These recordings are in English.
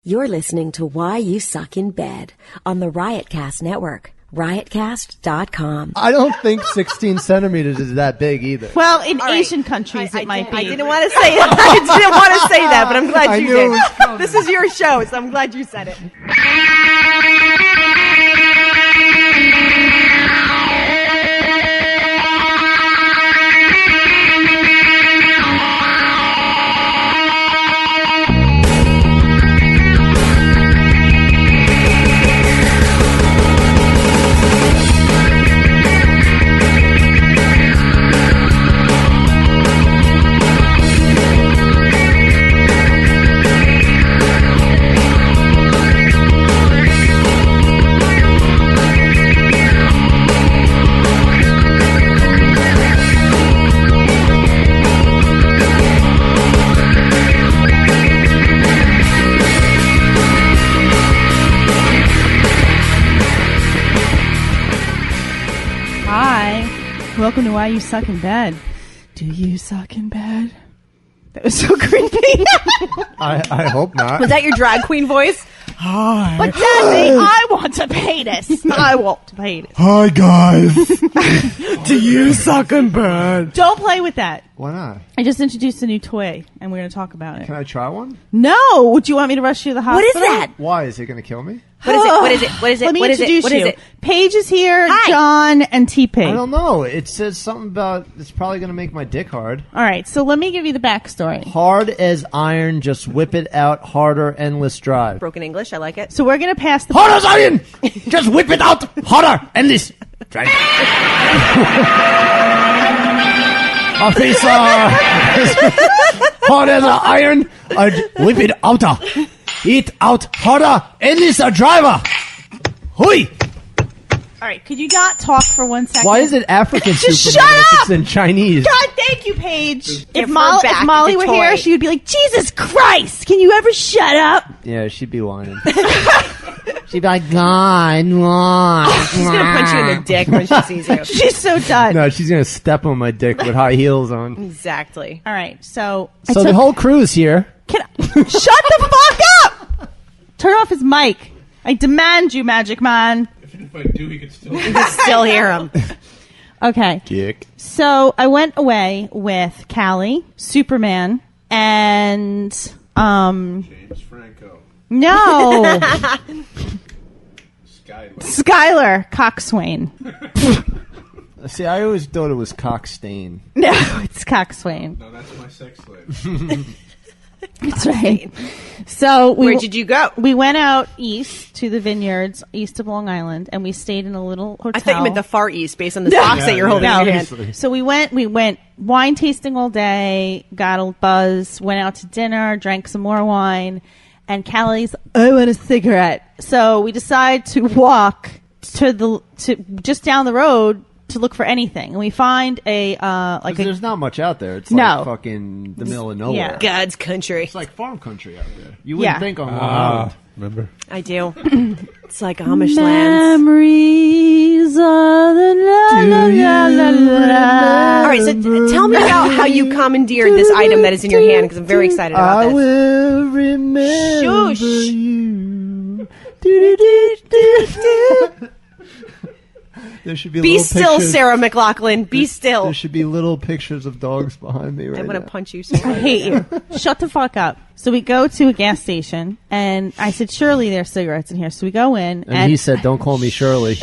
You're listening to Why You Suck in Bed on the Riotcast Network. Riotcast.com. I don't think 16 centimeters is that big either. Well, in Asian countries, it might be. I didn't want to say it. I didn't want to say that, but I'm glad you did. This is your show, so I'm glad you said it. Welcome to Why You Suck in Bed. Do you suck in bed? That was so creepy. I hope not. Was that your drag queen voice? Hi. But Daddy, I want a penis. I want a penis. Hi, guys. Do you suck in bed? Don't play with that. Why not? I just introduced a new toy, and we're going to talk about it. Can I try one? No. Do you want me to rush you to the hospital? What is that? Why? Is it going to kill me? What is it? What is it? What is it? Let me what is introduce it? What you. is it? Paige is here, Hi. John, and T-P. I don't know. It says something about it's probably going to make my dick hard. All right, so let me give you the backstory. Hard as iron, just whip it out harder, endless drive. Broken English, I like it. So we're going to pass the... Hard as iron! Just whip it out harder, endless drive. Officer! Hard as iron, whip it out. Eat out harder, endless driver. Hui! All right, could you not talk for 1 second? Why is it African Just Superman shut if up! it's in Chinese? God, thank you, Paige. Give If her Molly, back if Molly the were toy. here, she would be like, Jesus Christ, can you ever shut up? Yeah, she'd be whining. She'd be like, God. She's going to punch you in the dick when she sees you. She's so done. No, she's going to step on my dick with high heels on. Exactly. All right, so... So the whole crew's here. Shut the fuck up! Turn off his mic. I demand you, Magic Man. If I do, he could still. You can still hear him. Okay. Dick. So I went away with Callie, Superman, and James Franco. no, Skyler. Skylar Coxswain. See, I always thought it was Cockstain. No, it's Coxswain. No, that's my sex slave. That's right. So Where did you go? We went out east to the vineyards, east of Long Island, and we stayed in a little hotel. I thought you meant the Far East based on the socks that you're holding in your hand. Seriously. So we went wine tasting all day, got a buzz, went out to dinner, drank some more wine, and Callie's, I want a cigarette. So we decided to walk to just down the road to look for anything, and we find There's not much out there. It's No. like fucking the middle of nowhere. Yeah. God's country. It's like farm country out there. You wouldn't Yeah. think on Long Island. Remember? I do. It's like Amish lands. Memories of the la. All right, so tell me about how you commandeered this item that is in your hand, because I'm very excited about I this. will remember Shush. you. There should be Be little still, pictures. Sarah McLachlan. Be still. There should be little pictures of dogs behind me right I want to now. punch you so I hard. hate you. Shut the fuck up. So we go to a gas station, and I said, surely there's cigarettes in here. So we go in, And he said, "Don't call me Shirley."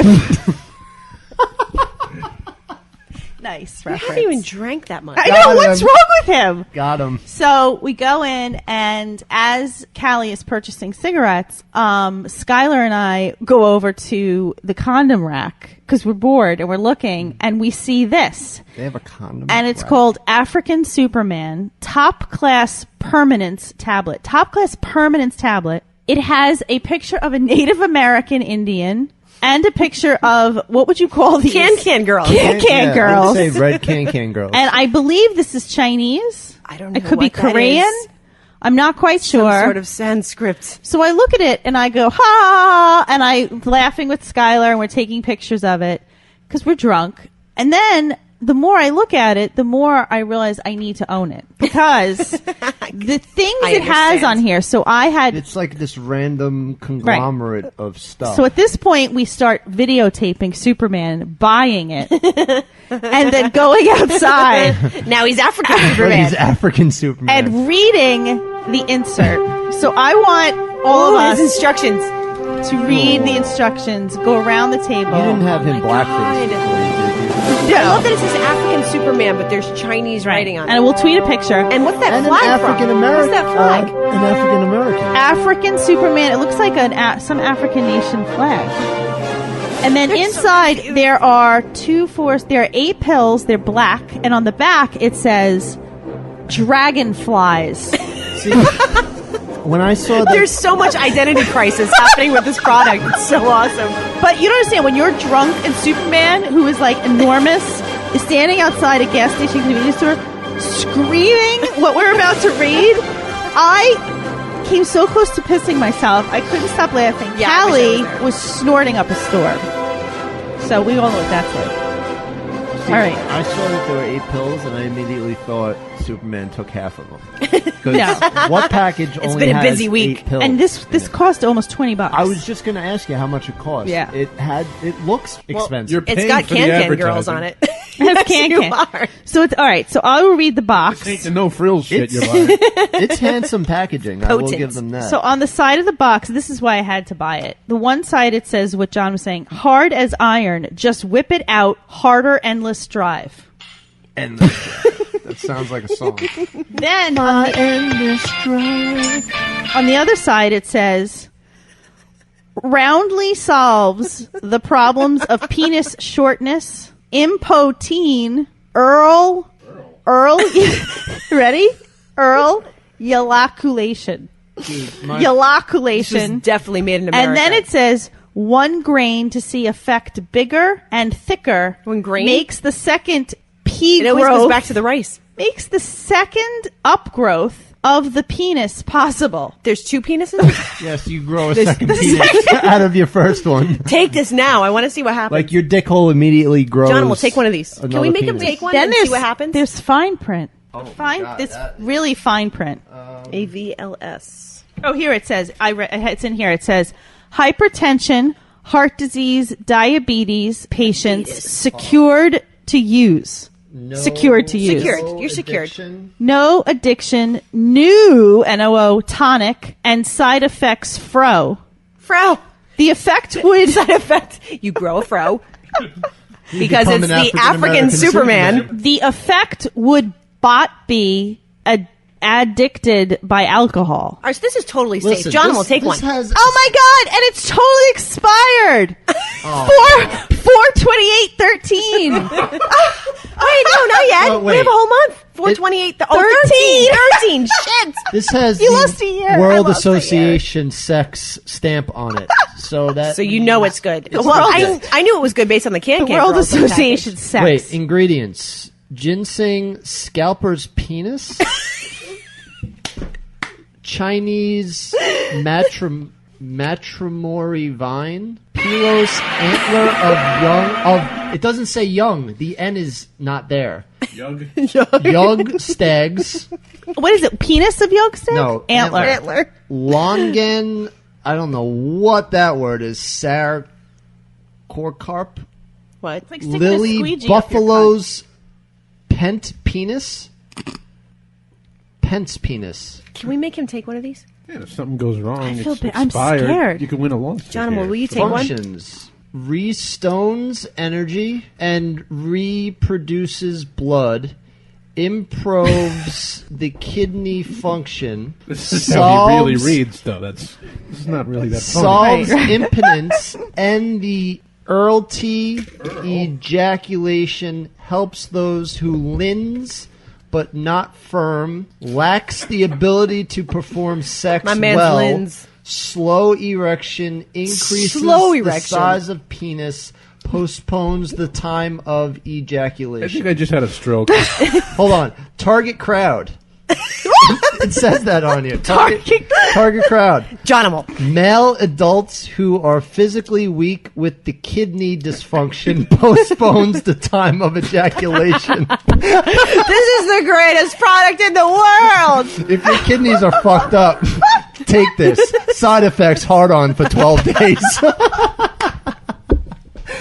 nice I reference. haven't even drank that much. I know, Got what's him. wrong with him? Got him. So we go in, and as Callie is purchasing cigarettes, Skylar and I go over to the condom rack because we're bored and we're looking, and we see this. They have a condom. And it's rack. called African Superman Top Class Permanence Tablet. Top Class Permanence Tablet. It has a picture of a Native American Indian and a picture of, what would you call these? Can girls. Can girls. Let's say red can girls. And I believe this is Chinese. I don't know. It could be what that Korean. is. I'm not quite sure. Some sort of Sanskrit. So I look at it and I go, ha! And I'm laughing with Skylar and we're taking pictures of it because we're drunk. And then the more I look at it, the more I realize I need to own it because the things I it has understand. on here. So I had. It's like this random conglomerate of stuff. So at this point, we start videotaping Superman, buying it, and then going outside Now he's African But Superman. he's African Superman. and reading the insert. So I want all of his us instructions. to read the instructions, go around the table. you didn't have him blackface. I love that it says African Superman, but there's Chinese writing on it. And we'll tweet a picture. And what's that And an flag from? African American. What's that flag? An African American. African Superman. It looks like some African nation flag. And then inside there are there are 8 pills. They're black, and on the back it says dragonflies. See, when I saw that, There's so much identity crisis happening with this product. It's so awesome. But you don't understand, when you're drunk and Superman, who is like enormous, is standing outside a gas station convenience store screaming what we're about to read, I came so close to pissing myself. I couldn't stop laughing. Yeah, I wish I Callie was there. was snorting up a storm. So we all know what that's like. see, all right. I saw that there were 8 pills, and I immediately thought Superman took half of them. Because No. what package only been a has busy week. 8 pills? And this in it? cost almost $20. I was just going to ask you how much it cost. Yeah. It looks expensive. you're It's paying got for the Can Girls advertising. on it. It's can. are. So it's all right. So I will read the box. This ain't the no frills shit It's- you're buying. It's handsome packaging. I will Potent. give them that. So on the side of the box, this is why I had to buy it. The one side it says what John was saying: hard as iron, just whip it out, harder, endless drive. and That sounds like a song. Then on the other side it says roundly solves the problems of penis shortness, impotent, Earl, ready? Earl, ejaculation. This Ejaculation. was definitely made in America. And then it says 1 grain to see effect bigger and thicker. 1 grain? Makes the second pea it always growth. goes back to the rice. Makes the second upgrowth of the penis possible. There's 2 penises? yes, you grow a second penis out of your first one. Take this now. I want to see what happens. Like your dick hole immediately grows. John, we'll take one of these. Can we another make him penis. take one Then and there's see what happens? There's fine print. God, It's that is- really fine print. AVLS. Oh, here it says. It's in here. It says hypertension, heart disease, diabetes patients secured to use. No, Secured to use. Secured. You're secured. addiction. No addiction, new NOO tonic, and side effects fro. Fro. The effect would Side effect. You grow a fro. Because become it's an the African African American Superman. Superman. the effect would be addicted by alcohol. All right, so this is totally Listen, safe. John this- will take this one. has- Oh my god! And it's totally expired. 4/28/13. Wait, no, not yet. Oh, We wait. have a whole month. 4/28. 13. Shit. This has You the lost a year. I World lost a year. Association sex stamp on it. So that So you know it's good. It's Well, good. I knew it was good based on the can. The World Association sex. Wait, ingredients: ginseng scalper's penis, Chinese matrimony vine, Pilos antler of it doesn't say young. The N is not there. Yug. Young stags, What is it? Penis of yolkstick? No, Antler. antler. Longan. I don't know what that word is. Sarcorcarp. What? It's like sticking a Lily squeegee up your Buffalo's pent penis. Pent's penis. Can we make him take one of these? Yeah, if something goes wrong, feel it's bad. I'm expired, scared. you can win a long John, will you take one? Functions. Restones energy and reproduces blood. Improves the kidney function. This is how he really reads, though. This is not really that funny. Solves impotence and the early ejaculation. Helps those who lins but not firm. Lacks the ability to perform sex My man's well. lins. Slow erection increases Slow the erection. size of penis. Postpones the time of I ejaculation. think I just had a stroke. Hold on. Target crowd. It says that on you. Target crowd. Johnimal. Male adults who are physically weak with the kidney dysfunction postpones the time of ejaculation. This is the greatest product in the world. If your kidneys are fucked up, take this. Side effects, hard on for 12 days.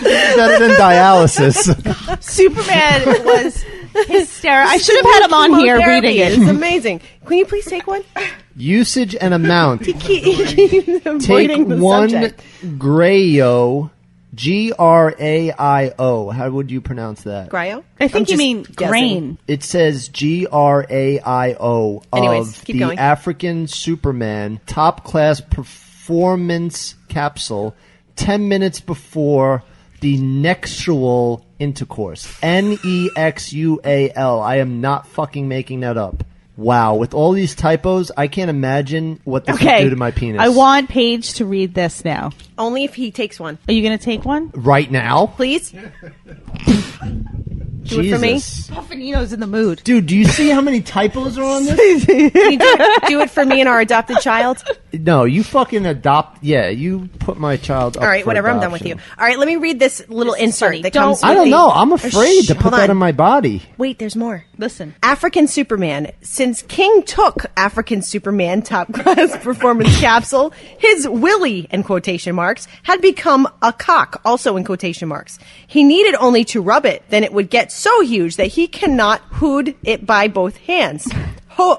Better than dialysis. Superman was hysterical. I should have had him on here reading it. It's amazing. Can you please take one? Usage and amount. He keeps avoiding Take the one subject. Graio, Graio. How would you pronounce that? Graio? I think you just mean guessing. grain. It says Graio Anyways, of keep the going. African Superman top class performance capsule 10 minutes before the nexual intercourse. Nexual. I am not fucking making that up. Wow, with all these typos, I can't imagine what this would do to my penis. I want Paige to read this now. Only if he takes one. Are you going to take one? Right now? Please? Do it for me. Puffinito's in the mood. Dude, do you see how many typos are on this? Can you do it for me and our adopted child? No, you fucking adopt. Yeah, you put my child up. All right, for whatever. I'm done with you. adoption. All right, let me read this little insert funny. that Don't- comes. I with don't the- know. I'm afraid to put hold that on. in my body. Wait, there's more. Listen. African Superman. Since King took African Superman top class performance capsule, his willy, in quotation marks, had become a cock, also in quotation marks. He needed only to rub it, then it would get so huge that he cannot hood it by both hands. Hold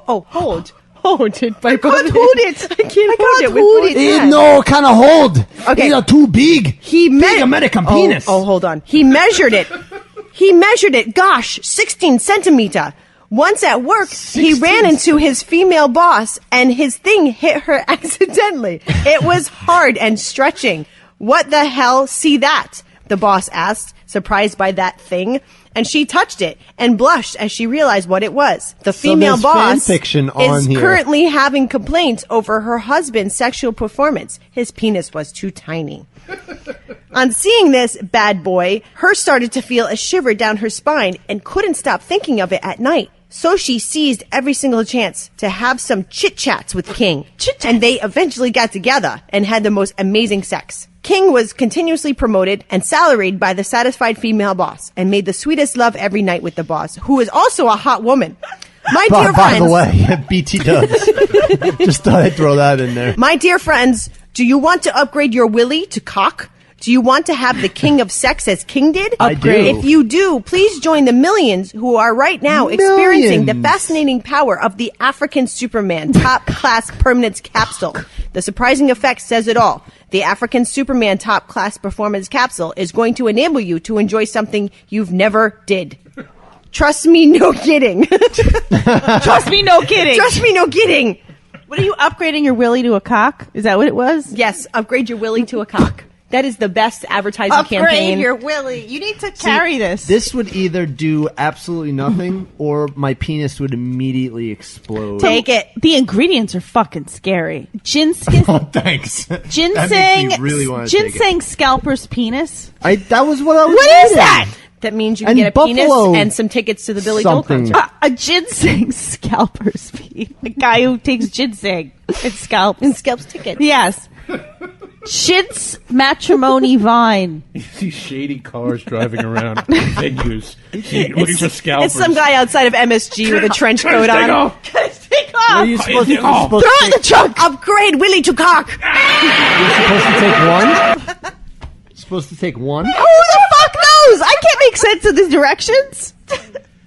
it by both hands. hold it. I can't hold it with hold both it. hands. No, kind of hold. Okay. These are too big. He big American penis. Oh, hold on. He measured it. Gosh, 16 centimeter. Once at work, he ran into his female boss and his thing hit her accidentally. It was hard and stretching. What the hell? See that? The boss asked, surprised by that thing. And she touched it and blushed as she realized what it was. The female there's boss fan fiction on is here. currently having complaints over her husband's sexual performance. His penis was too tiny. On seeing this bad boy, her started to feel a shiver down her spine and couldn't stop thinking of it at night. So she seized every single chance to have some chit-chats with King. And they eventually got together and had the most amazing sex. King was continuously promoted and salaried by the satisfied female boss and made the sweetest love every night with the boss, who is also a hot woman. My dear By friends, the way, BT Dubs. Just thought I'd throw that in there. my dear friends, do you want to upgrade your willy to cock? Do you want to have the king of sex as King did? I do. If you do, please join the millions who are right now experiencing the Millions. fascinating power of the African Superman top class permanence capsule. The surprising effect says it all. The African Superman top class performance capsule is going to enable you to enjoy something you've never did. Trust me, no kidding. Trust me, no kidding. Trust me, no kidding. What are you upgrading your willy to a cock? Is that what it was? Yes, upgrade your willy to a cock. That is the best advertising Upgrade campaign. your willy. You need to carry this. This would either do absolutely nothing or my penis would immediately explode. Take it. The ingredients are fucking scary. Ginseng, Oh, thanks. ginseng, That makes me really want to take ginseng scalper's penis. That was what I was What is reading. that? That means you And can get a Buffalo penis and some tickets to the Billy Joel something. concert. A ginseng scalper's penis. A guy who takes ginseng and scalps. And scalps tickets. Yes. Shit's matrimony vine. You see shady cars driving around venues looking for scalpers. It's some guy outside of MSG with a trench coat Take on. off. Take Are off. you supposed to, Oh. Throw it in the trunk. Upgrade Willie to cock. you're supposed to take one? Supposed to take one? Who the fuck knows? I can't make sense of the directions.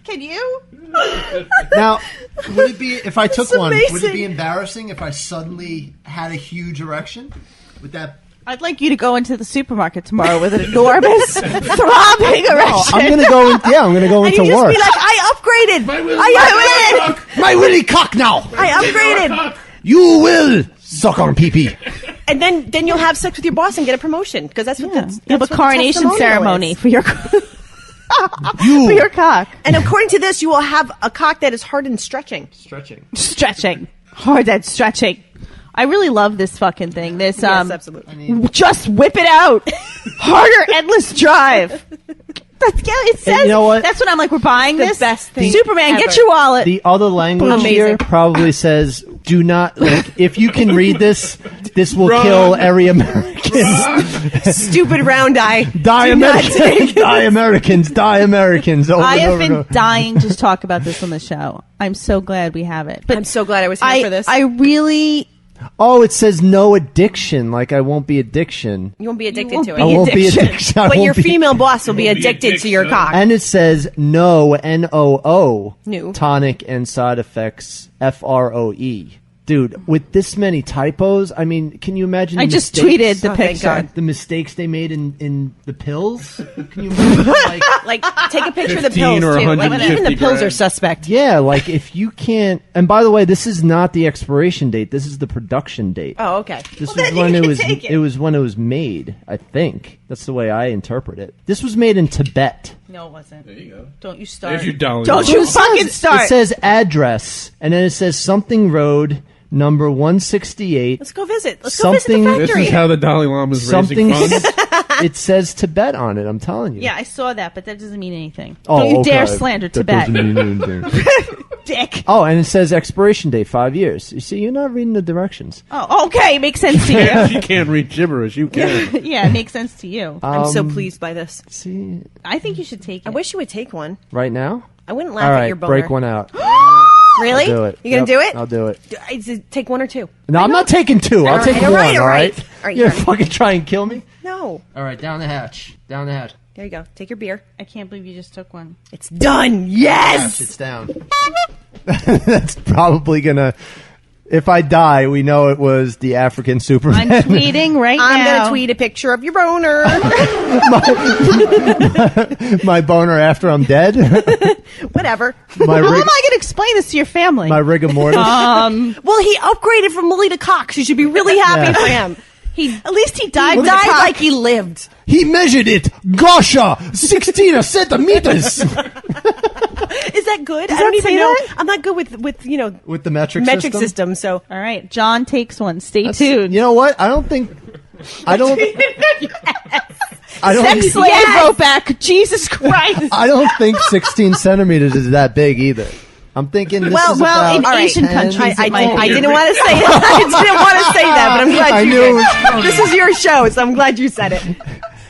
Can you? Now, would it be, if I took one, would amazing. it be embarrassing if I suddenly had a huge erection? Would that... I'd like you to go into the supermarket tomorrow with an enormous, throbbing erection. I'm gonna go. I'm gonna go And into you just work. be like, I upgraded. Willie- I upgraded. My willy cock now. I upgraded. You will suck on pee-pee. And then you'll have sex with your boss and get a promotion because that's what that's You have a what the coronation testimonial ceremony is. for your You for your cock. And according to this, you will have a cock that is hard and stretching. Stretching. Hard and stretching. I really love this fucking thing. This Yes, absolutely. just whip it out. Harder endless drive. It says. you know what? That's what I'm like. We're buying The this. best thing Superman, ever. get your wallet. The other language Amazing. here probably says, "Do not like." If you can read this, this will Run. kill every American. Stupid round eye. Die Americans! Die Americans! Die Americans! Over I and have over and been over. dying to talk about this on the show. I'm so glad we have it. But I'm so glad I was here for this. I really. Oh, it says no addiction. Like I won't be addiction. You won't be addicted won't to be it. I won't be addiction. I But won't your be- female boss will be Won't be addicted to your addiction. cock. And it says no NOO. New. Tonic and side effects FROE. Dude, with this many typos, I mean, can you imagine? I the just mistakes- tweeted the Oh, thank picture. God. the mistakes they made in the pills. Can you imagine? Like, take a picture of the 15 pills, or too. Like, 150 even the pills are grams. suspect. Yeah, like if you can't. And by the way, this is not the expiration date. This is the production date. Oh, okay. This Well, was then when you it can was. take it. It was when it was made. I think that's the way I interpret it. This was made in Tibet. No, it wasn't. There you go. Don't you start. There's your dollar. Don't you fucking start. It says address, and then it says something road number 168. Let's go visit. Let's go visit the Something- This factory. is how the Dalai Lama is Something. raising funds. It says Tibet on it. I'm telling you. Yeah, I saw that, but that doesn't mean anything. Oh, Don't you dare okay. slander That Tibet, doesn't mean anything. dick. Oh, and it says expiration date 5 years. You see, you're not reading the directions. Oh, okay, makes sense to you. She can't read gibberish. You can. Yeah, it makes sense to you. I'm so pleased by this. See, I think you should take it. I wish you would take one. right now. I wouldn't laugh All at right, your boner. break one out. Really? Do it. You gonna Yep, do it? I'll do it. Take one or two. No, I'm not taking two. I'll All take right, one. all right, all All right. right. All right, You're all right. fucking trying to kill me. No. All right, down the hatch. Down the hatch. There you go. Take your beer. I can't believe you just took one. It's done. Hatch, Yes. it's down. That's probably gonna. If I die, we know it was the African Superman. I'm tweeting right I'm now. gonna tweet a picture of your boner. My boner after I'm dead. Whatever. My How rig- am I going to explain this to your family? my rigor mortis. Well, he upgraded from Willie to Cox. You should be really happy Yeah. for him. At least he died He with a died cock. like he lived. He measured it. Gosha, 16 centimeters. Is that good? I that don't even say know. that? I'm not good with With the metric system. So All right, John takes one. Stay tuned. You know what? I don't think. I don't. I don't. Sex slave wrote back. Jesus Christ. I don't think 16 centimeters is that big either. I'm thinking this Well, is well, about in all right. Asian 10. countries, I it might be. didn't want to say that. I didn't want to say that, but I'm glad I you knew it did. was coming. This is your show, so I'm glad you said it.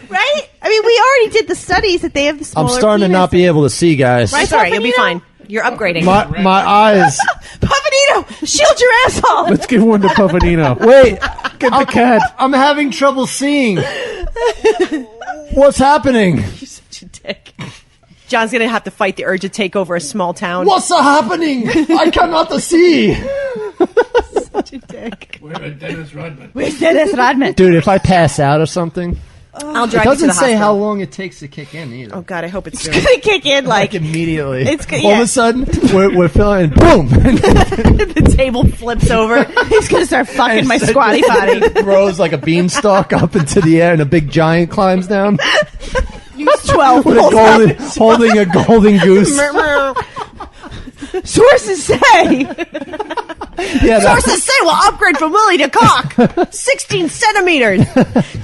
Right? I mean, we already did the studies that they have the I'm smaller starting to not be penises. able to see, guys. Right? It's all right. You'll be Puffinito? fine. You're upgrading. My eyes. Puffinito, shield your asshole. Let's give one to Puffinino. Wait, Get the cat. I'm having trouble seeing. What's happening? Such a dick. John's gonna have to fight the urge to take over a small town. What's happening? I cannot see. Such a dick. Where Dennis Rodman? Where's Dennis Rodman? Dude, if I pass out or something, I'll it drive you to doesn't the say how hospital. long it takes to kick in either. Oh God, I hope it's soon. Gonna kick in Like like immediately. It's good, All of yeah. a sudden, we're feeling boom. The table flips over. he's gonna start fucking my squatty potty. Throws like a beanstalk up into the air, and a big giant climbs down. Use 12. With a holding a golden goose. Sources say. Yeah, Sources say we'll upgrade from Willie to Cock. 16 centimeters.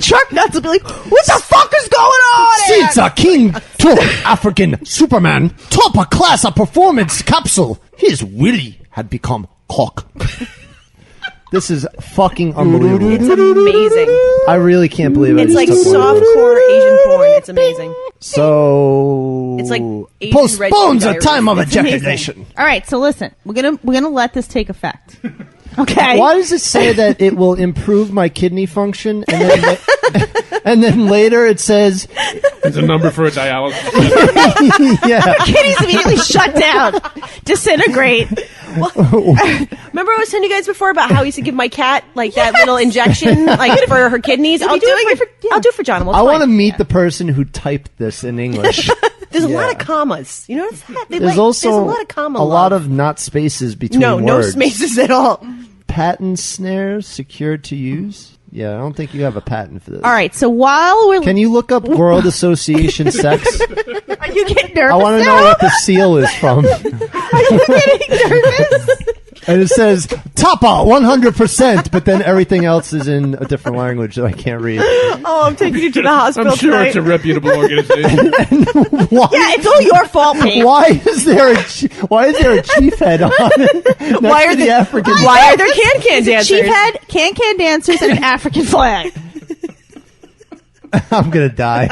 Truck nuts will be like, what the fuck is going on here? Since a king took African Superman top a class of performance capsule, his willy had become cock. This is fucking unbelievable. It's amazing. I really can't believe it. It's like softcore Asian porn. It's amazing. So It's like Asian postpones Red a time of Diaries. It's amazing. ejaculation. All right, so listen, we're gonna let this take effect. Okay. Why does it say that it will improve my kidney function, and then and then later it says, There's a number for a dialysis. yeah, Kidneys immediately shut down, disintegrate. Remember I was telling you guys before about how I used to give my cat like that little injection like for her kidneys? I'll do it for Johnimal. I want to meet the person who typed this in English. There's a Yeah. lot of commas. You notice that? There's also there's a lot of comma a lot love. of not spaces between no words. spaces at all. Patent snares secured to use. Yeah, I don't think you have a patent for this. All right, so while we're Can you look up World Association Sex? are you getting nervous? I want to know what the seal is from. Are you getting nervous? And it says, Tapa, 100%, but then everything else is in a different language that I can't read. Oh, I'm taking you to the hospital I'm sure tonight. it's a reputable organization. Why, Yeah, it's all your fault, Pete. why is there a chief head on it? Next Why are to the African Why are there can dancers? Chief head, can dancers, and an African flag. I'm going to die.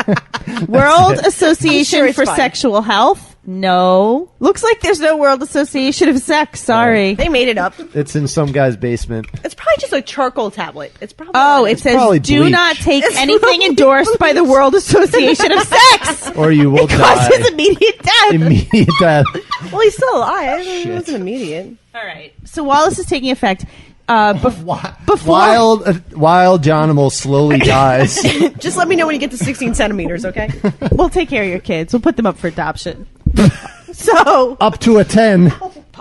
World I'm Association sure it's for fine. Sexual Health? No. Looks like there's no World Association of Sex. Sorry. They made it up. It's in some guy's basement. It's probably just a charcoal tablet. It's probably. Oh, it probably says, do bleach. not take anything endorsed by the World Association of Sex. Or you will die. Causes immediate death. Immediate death. Well, he's still alive. It wasn't immediate. All right. So while this is taking effect, before Wild Johnimal slowly dies. Just let me know when you get to 16 centimeters, okay? we'll take care of your kids. We'll put them up for adoption. So Up to a 10.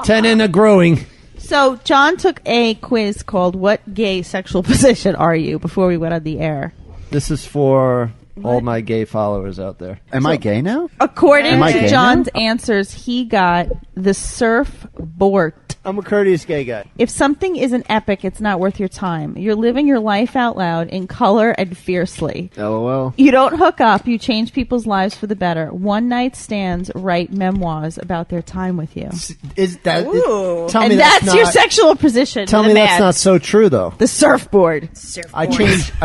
10 and a growing. So John took a quiz called "What Gay Sexual Position Are You?" before we went on the air. This is for all my gay followers out there. Am I gay now? According Am I to gay John's answers, he got the surfboard. I'm a courteous gay guy. If something isn't epic, it's not worth your time. You're living your life out loud in color and fiercely. LOL. You don't hook up, you change people's lives for the better. One night stands write memoirs about their time with you. Is that? Ooh. Tell And me that's not, your sexual position. Tell to me the that's man. not so true, though. The surfboard. I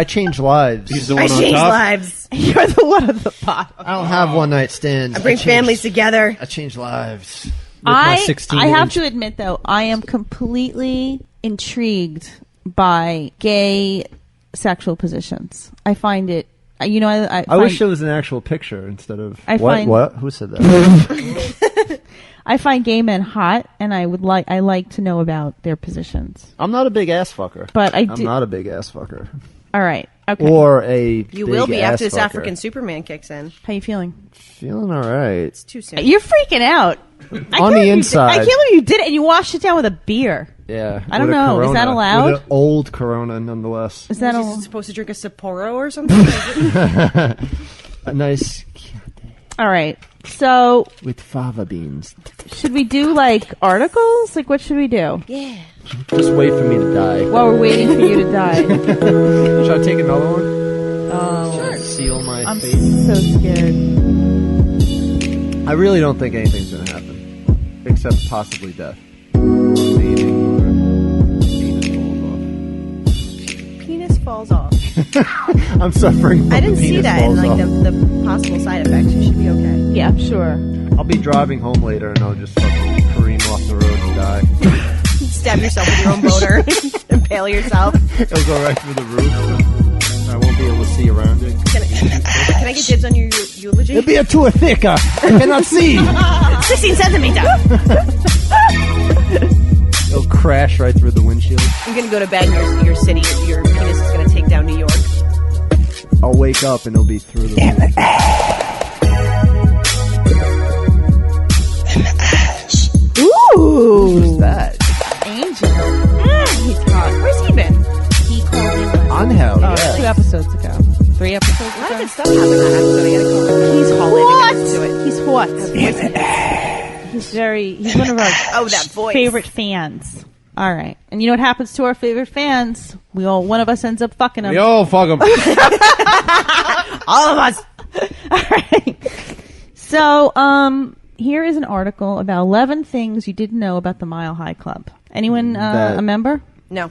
change lives. He's the I one on change top. lives. You're the one at the bottom. I don't have one night stands. I bring families together. I change lives. With my 16 I have inch. to admit, though, I am completely intrigued by gay sexual positions. I find it, you know, I wish it was an actual picture instead of I what? find- What? Who said that? I find gay men hot, and I like to know about their positions. I'm not a big ass fucker. But I'm not a big ass fucker. All right, okay. Or a You will be after this fucker. African Superman kicks in. How you feeling? Feeling all right. It's too soon. You're freaking out. I can't On the believe inside. I can't believe you did it, and you washed it down with a beer. Yeah. I don't with a know. Is that Corona. allowed? With an old Corona, nonetheless. Is that Is all? he supposed to drink a Sapporo or something? A nice All right. So, with fava beans. should we do like articles? Like, what should we do Yeah. Just wait for me to die. while we're waiting for you to die? Should I take another one? Oh, Seal my I'm fate. so scared. I really don't think anything's gonna happen, except possibly death. Maybe. Penis falls off. I'm suffering. From I didn't see penis that in falls like off. the possible side effects. You should be okay. Yeah, I'm sure. I'll be driving home later and I'll just fucking careen off the road and die. Stab yourself with your own boner. Impale yourself. It'll go right through the roof. I won't be able to see around it. Can I get dibs on your eulogy? It'll be too thick. I cannot see. 16 centimeters. It'll crash right through the windshield. You're gonna go to bed in your city. Your penis is gonna take down New York. I'll wake up and it'll be through the roof. Ooh, Who's that? Angel. He's hot. Where's he been? He called in Angel, like 2 yeah. episodes ago. 3 episodes A lot of ago. good stuff happened that episode. I gotta call. He's call in and listen to it. He's what? He's one of our Oh, that voice. favorite fans. All right. And you know what happens to our favorite fans? One of us ends up fucking them. Yo, fuck him. All of us. All right. So, here is an article about 11 things you didn't know about the Mile High Club. Anyone That- a member? No.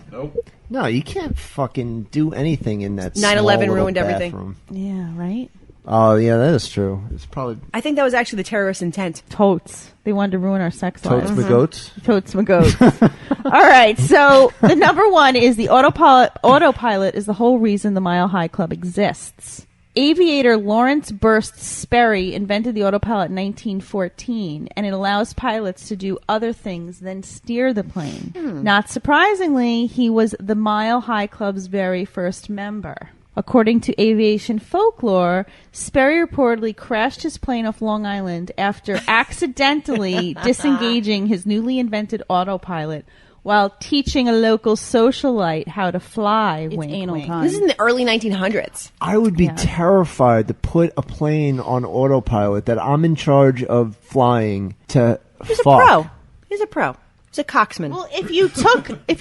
No, you can't fucking do anything in that 9/11 small little ruined everything. bathroom. Yeah, right? Oh, yeah, that is true. It's probably I think that was actually the terrorist intent. Totes. They wanted to ruin our sex totes lives. the goats. Totes my goats. All right, so the number one is the autopilot. Autopilot is the whole reason the Mile High Club exists. Aviator Lawrence Burst Sperry invented the autopilot in 1914, and it allows pilots to do other things than steer the plane. Not surprisingly, he was the Mile High Club's very first member. According to aviation folklore, Sperry reportedly crashed his plane off Long Island after accidentally disengaging his newly invented autopilot while teaching a local socialite how to fly. Wink, anal wink. time. This is in the early 1900s. I would be Yeah. terrified to put a plane on autopilot that I'm in charge of flying to He's fuck. a pro. He's a pro. He's a coxman. Well, if you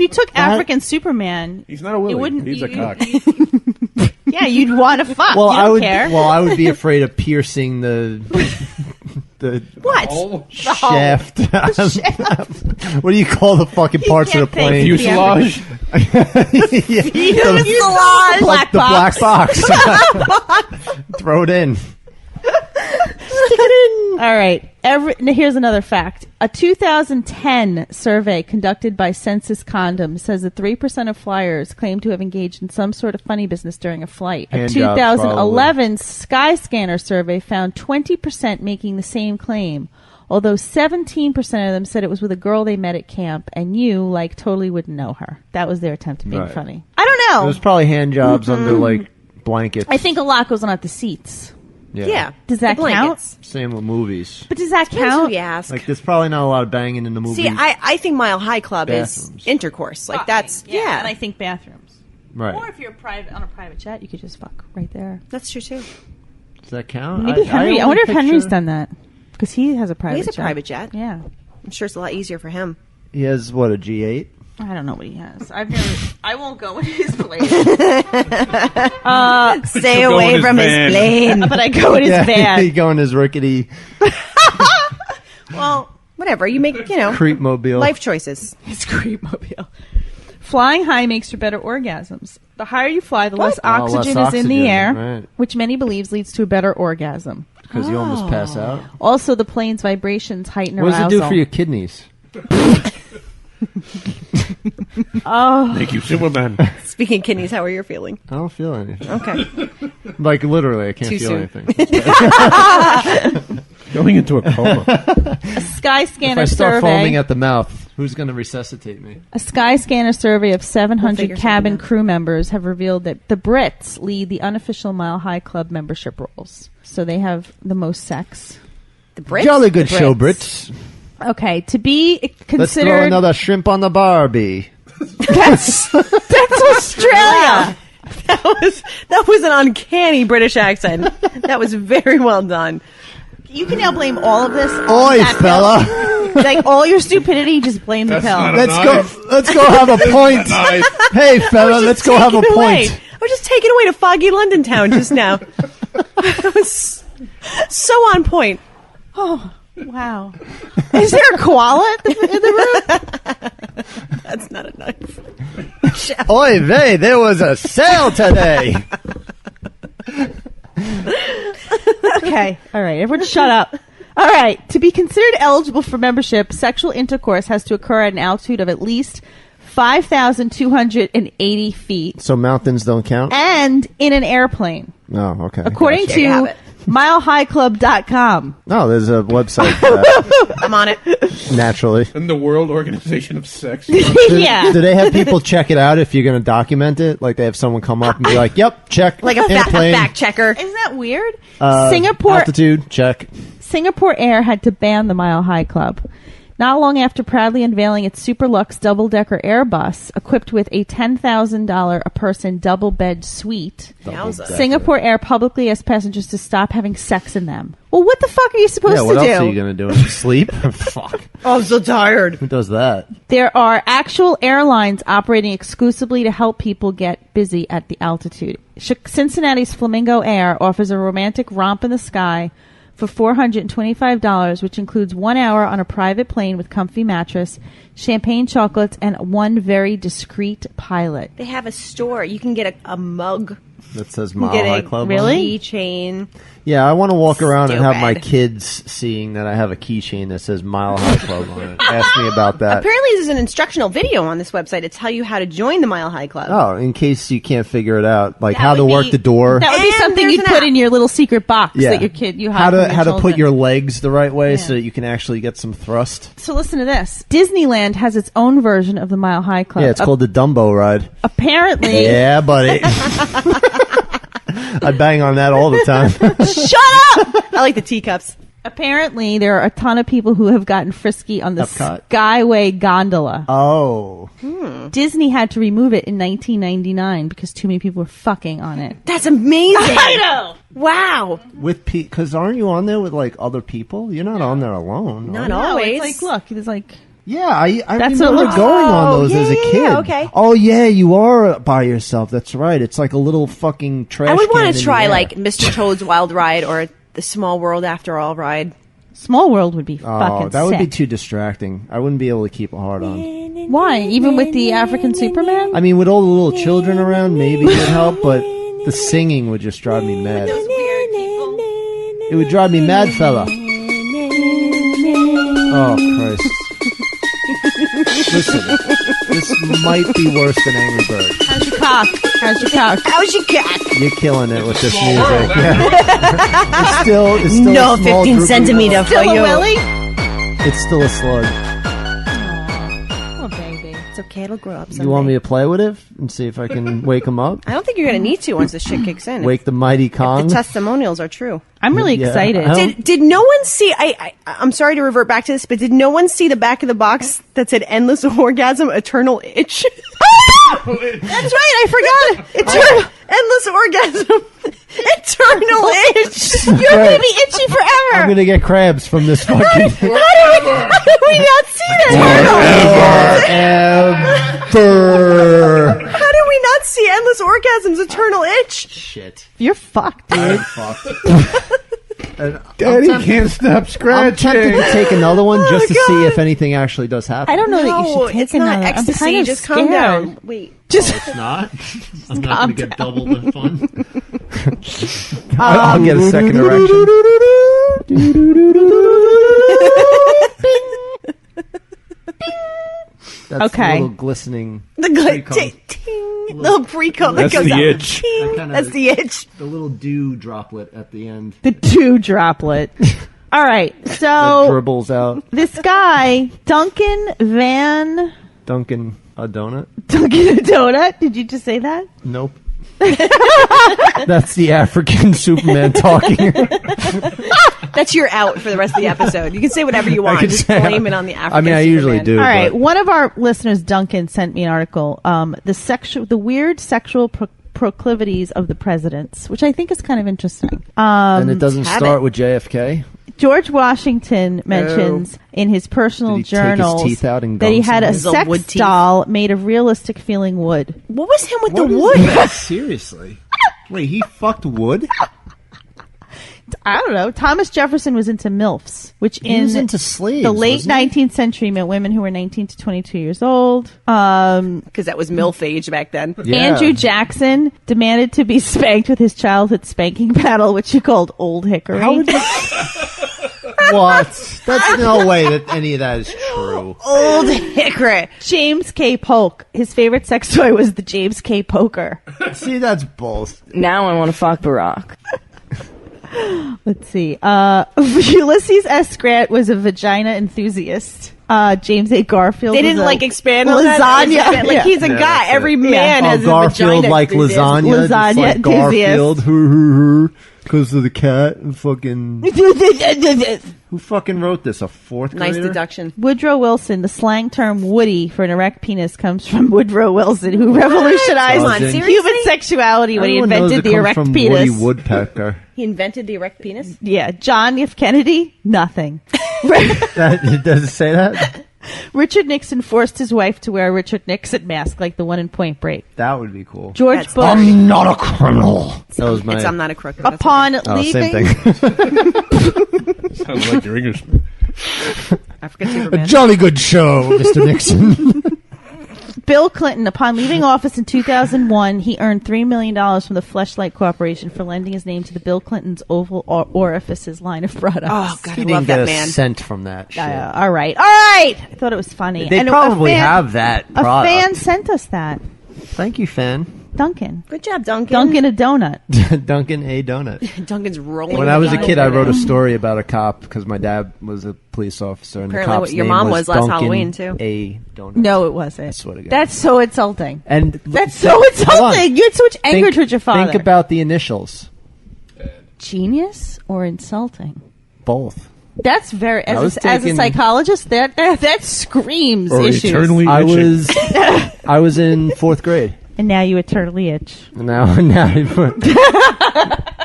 took African Superman, He's not a willy. it wouldn't. He's a cock. Yeah, you'd want to fuck. Well, you don't I would. care. Well, I would be afraid of piercing the What? Oh, shaft. What do you call the fucking parts of the can't plane? think. fuselage. Yeah, Fuselage. Black the box. black box. Throw it in. All right. Now here's another fact. A 2010 survey conducted by Census Condoms says that 3% of flyers claim to have engaged in some sort of funny business during a flight. A Hand jobs, 2011 Skyscanner survey found 20% making the same claim, although 17% of them said it was with a girl they met at camp, and you, like, totally wouldn't know her. That was their attempt at being Right. funny. I don't know. It was probably hand jobs under like blankets. I think a lot goes on at the seats. Yeah. Does that The blankets. Same with movies. But does that Depends who count? you ask. Like, there's probably not a lot of banging in the movie. See, I think Mile High Club Bathrooms. is intercourse. Like, that's, yeah. And I think bathrooms. Right. Or if you're on a private jet, you could just fuck right there. That's true, too. Does that count? Maybe Henry. I only wonder if Henry's picture- done that. Because he has a private He's a jet. private jet. Yeah. I'm sure it's a lot easier for him. He has, what, a G8? I don't know what he has. I won't go in his plane. Stay Go in away his from van. his plane. But I go in his He van. go in his rickety Well, Whatever. You make, creep mobile. life choices. his creepmobile. Flying high makes for better orgasms. The higher you fly, the less oxygen less is in the oxygen, air, right. which many believes leads to a better orgasm. Because you almost pass out. Also, the plane's vibrations heighten What does arousal. it do for your kidneys? Thank you, Superman. Speaking of kidneys, how are you feeling? I don't feel anything. Okay. Like, literally, I can't Too feel soon. anything. Going into a coma. A Skyscanner If I start survey. foaming at the mouth, who's going to resuscitate me? A Skyscanner survey of 700 figure cabin something out. crew members have revealed that the Brits lead the unofficial Mile High Club membership rolls. So they have the most sex. The Brits? Jolly good The show, Brits. Brits. Okay, to be Let's throw considered... another shrimp on the Barbie. That's Australia! That was an uncanny British accent. That was very well done. You can now blame all of this on Oi, that fella. pill. Like, all your stupidity, just blame the That's pill. not a- Let's go have a point. Nice. Hey, fella, let's go have a Taken away. point. I was just taken away to foggy London town just now. That was so on point. Oh, wow. Is there a koala in the room? That's not a knife. Oi, vey, there was a sale today. Okay. All right. Everyone shut up. All right. To be considered eligible for membership, sexual intercourse has to occur at an altitude of at least 5,280 feet So mountains don't count? and in an airplane. Oh, okay. According There you have to it. milehighclub.com. No, there's a website for that, I'm on it. naturally. And the World Organization of Sex. Yeah. Do they have people check it out if you're going to document it? Like they have someone come up and be like, yep, check. Like a airplane, fact checker. Isn't that weird? Singapore altitude, check. Singapore Air had to ban the Mile High Club. Not long after proudly unveiling its Superlux double-decker Airbus, equipped with a $10,000 a person double-bed suite, Yowza. Singapore Air publicly asked passengers to stop having sex in them. Well, what the fuck are you supposed Yeah, what to else do? are you going to do? Sleep? Fuck. Oh, I'm so tired. Who does that? There are actual airlines operating exclusively to help people get busy at the altitude. Cincinnati's Flamingo Air offers a romantic romp in the sky for $425, which includes 1 hour on a private plane with comfy mattress, champagne chocolates, and one very discreet pilot. They have a store. You can get a mug. That says You Mile can High get a Club. Really? keychain. Yeah, I want to walk around and have my Stupid. kids seeing that I have a keychain that says Mile High Club on it. Ask me about that. Apparently, there's an instructional video on this website to tell you how to join the Mile High Club. Oh, in case you can't figure it out, like That how to would work be- the door. That would be And something there's you'd an put app. in your little secret box Yeah. that your kid you how hide from to how to put children. your legs the right way Yeah. so that you can actually get some thrust. So listen to this. Disneyland has its own version of the Mile High Club. Yeah, it's called the Dumbo ride. Apparently, Yeah, buddy. I bang on that all the time. shut up. I like the teacups. Apparently, there are a ton of people who have gotten frisky on the Epcot. Skyway gondola. Oh, Disney had to remove it in 1999 because too many people were fucking on it. That's amazing. I know. Wow. with because aren't you on there with like other people? You're not on there alone. Not are you? always. It's like, look, there's like Yeah, I That's what it remember looks- going on those yeah, as a yeah, kid. yeah, okay. Oh yeah, you are by yourself. That's right. It's like a little fucking trash. I would want want to try like Mr. Toad's Wild Ride or the Small World After All ride. Small World would be Oh, fucking that would be sick. too distracting. I wouldn't be able to keep a heart on. Why? Even with the African Superman? I mean, with all the little children around, maybe it would help, but the singing would just drive me mad. It would drive me mad, fella. Oh, Christ. Listen, this might be worse than Angry Bird. How's your cock? How's your cock? How's your cat? You're killing it with this music. Yeah. It's still No a small 15 group of centimeter people. for Still a you. willy? It's still a slug. Oh, baby. It's okay, it'll grow up someday. You want me to play with it and see if I can wake him up? I don't think you're going to need to once this shit kicks in. Wake the mighty Kong? The testimonials are true. I'm really Yeah, excited. I don't- Did no one see? I'm sorry to revert back to this, but did no one see the back of the box that said "endless orgasm, eternal itch"? That's right, I forgot it. Endless orgasm, eternal itch. You're going to be itchy forever. I'm gonna get crabs from this fucking... How did we not see that? Ever. How did we not see endless orgasms, eternal itch? Shit. You're fucked, dude. Daddy can't stop I'm scratching. tempted to take another one just to see if anything actually does happen. I don't know that you should take it's not another. I'm ecstasy. kind of Just scared. calm down. Wait. Just It's not. I'm not going to get double the fun. I'll get a second erection. That's Okay. a little glistening. The little pre-cum that That's goes the out. itch. Ting. That's the itch. The little dew droplet at the end the two droplet. All right, that so dribbles out. this guy, Duncan Dunkin' a donut? Donut. Did you just say that? Nope. That's the African Superman talking. That's your out for the rest of the episode. You can say whatever you want. can Just say- blame it on the African. I mean, I usually Superman. do. All right, but- one of our listeners, Duncan, sent me an article. The weird sexual proclivities of the presidents, which I think is kind of interesting. And it doesn't have start it. with JFK? George Washington mentions in his personal Did he take his journals teeth out and that he gum had a somewhere? The wood sex teeth. doll made of realistic feeling wood. What was him with What the is wood? that? Seriously? Wait, he fucked wood? I don't know. Thomas Jefferson was into MILFs, which He in was into slaves. the late wasn't he? 19th century meant women who were 19 to 22 years old. Because that was MILF age back then. Yeah. Andrew Jackson demanded to be spanked with his childhood spanking paddle, which he called Old Hickory. How would you... What? That's no way that any of that is true. Old Hickory. James K. Polk, his favorite sex toy was the James K. Poker. See, that's both. Now I want to fuck Barack. Let's see. Ulysses S. Grant was a vagina enthusiast. James A. Garfield. They was didn't a like expand on that. lasagna. Like he's a guy. that's it. Every man has Oh, a Garfield vagina like enthusiast. lasagna. Just Lasagna like enthusiast. Garfield. Because of the cat. And fucking... Who fucking wrote this? A fourth Nice grader? deduction. Woodrow Wilson. The slang term "woody" for an erect penis comes from Woodrow Wilson, who revolutionized Come on, Buzzing. seriously? human sexuality when he Everyone knows invented it the comes erect from penis. Woody Woodpecker. He invented the erect penis. Yeah, John F. Kennedy, nothing. Does it say that? Richard Nixon forced his wife to wear a Richard Nixon mask like the one in Point Break. That would be cool. George That's Bush, I'm not a criminal. That was my... It's I'm not a crook. That's upon Oh, leaving, same thing. Sounds like your Englishman. okay. African Superman. Jolly good show, Mr. Nixon. Bill Clinton, upon leaving office in 2001, he earned $3 million from the Fleshlight Corporation for lending his name to the Bill Clinton's Oval Orifices line of products. Oh God, He I didn't love get that a man. cent from that shit. All right. I thought it was funny. They And probably have that A product. fan sent us that. Thank you, fan. Duncan. Good job, Duncan. Duncan a donut. Duncan A. Donut. Duncan's rolling. When I was a behind kid, I him. wrote a story about a cop because my dad was a police officer, and Apparently the cop's what your name mom was last Duncan Halloween, too. A. Donut. No, it wasn't. I swear to God. That's so insulting. And That's so hold on. insulting. You had so much anger Think- towards your father. Think about the initials. Genius or insulting? Both. That's very I was as a taking- psychologist. That screams Or issues. eternally I itching. was I was in 4th grade. And now you eternally itch. Now,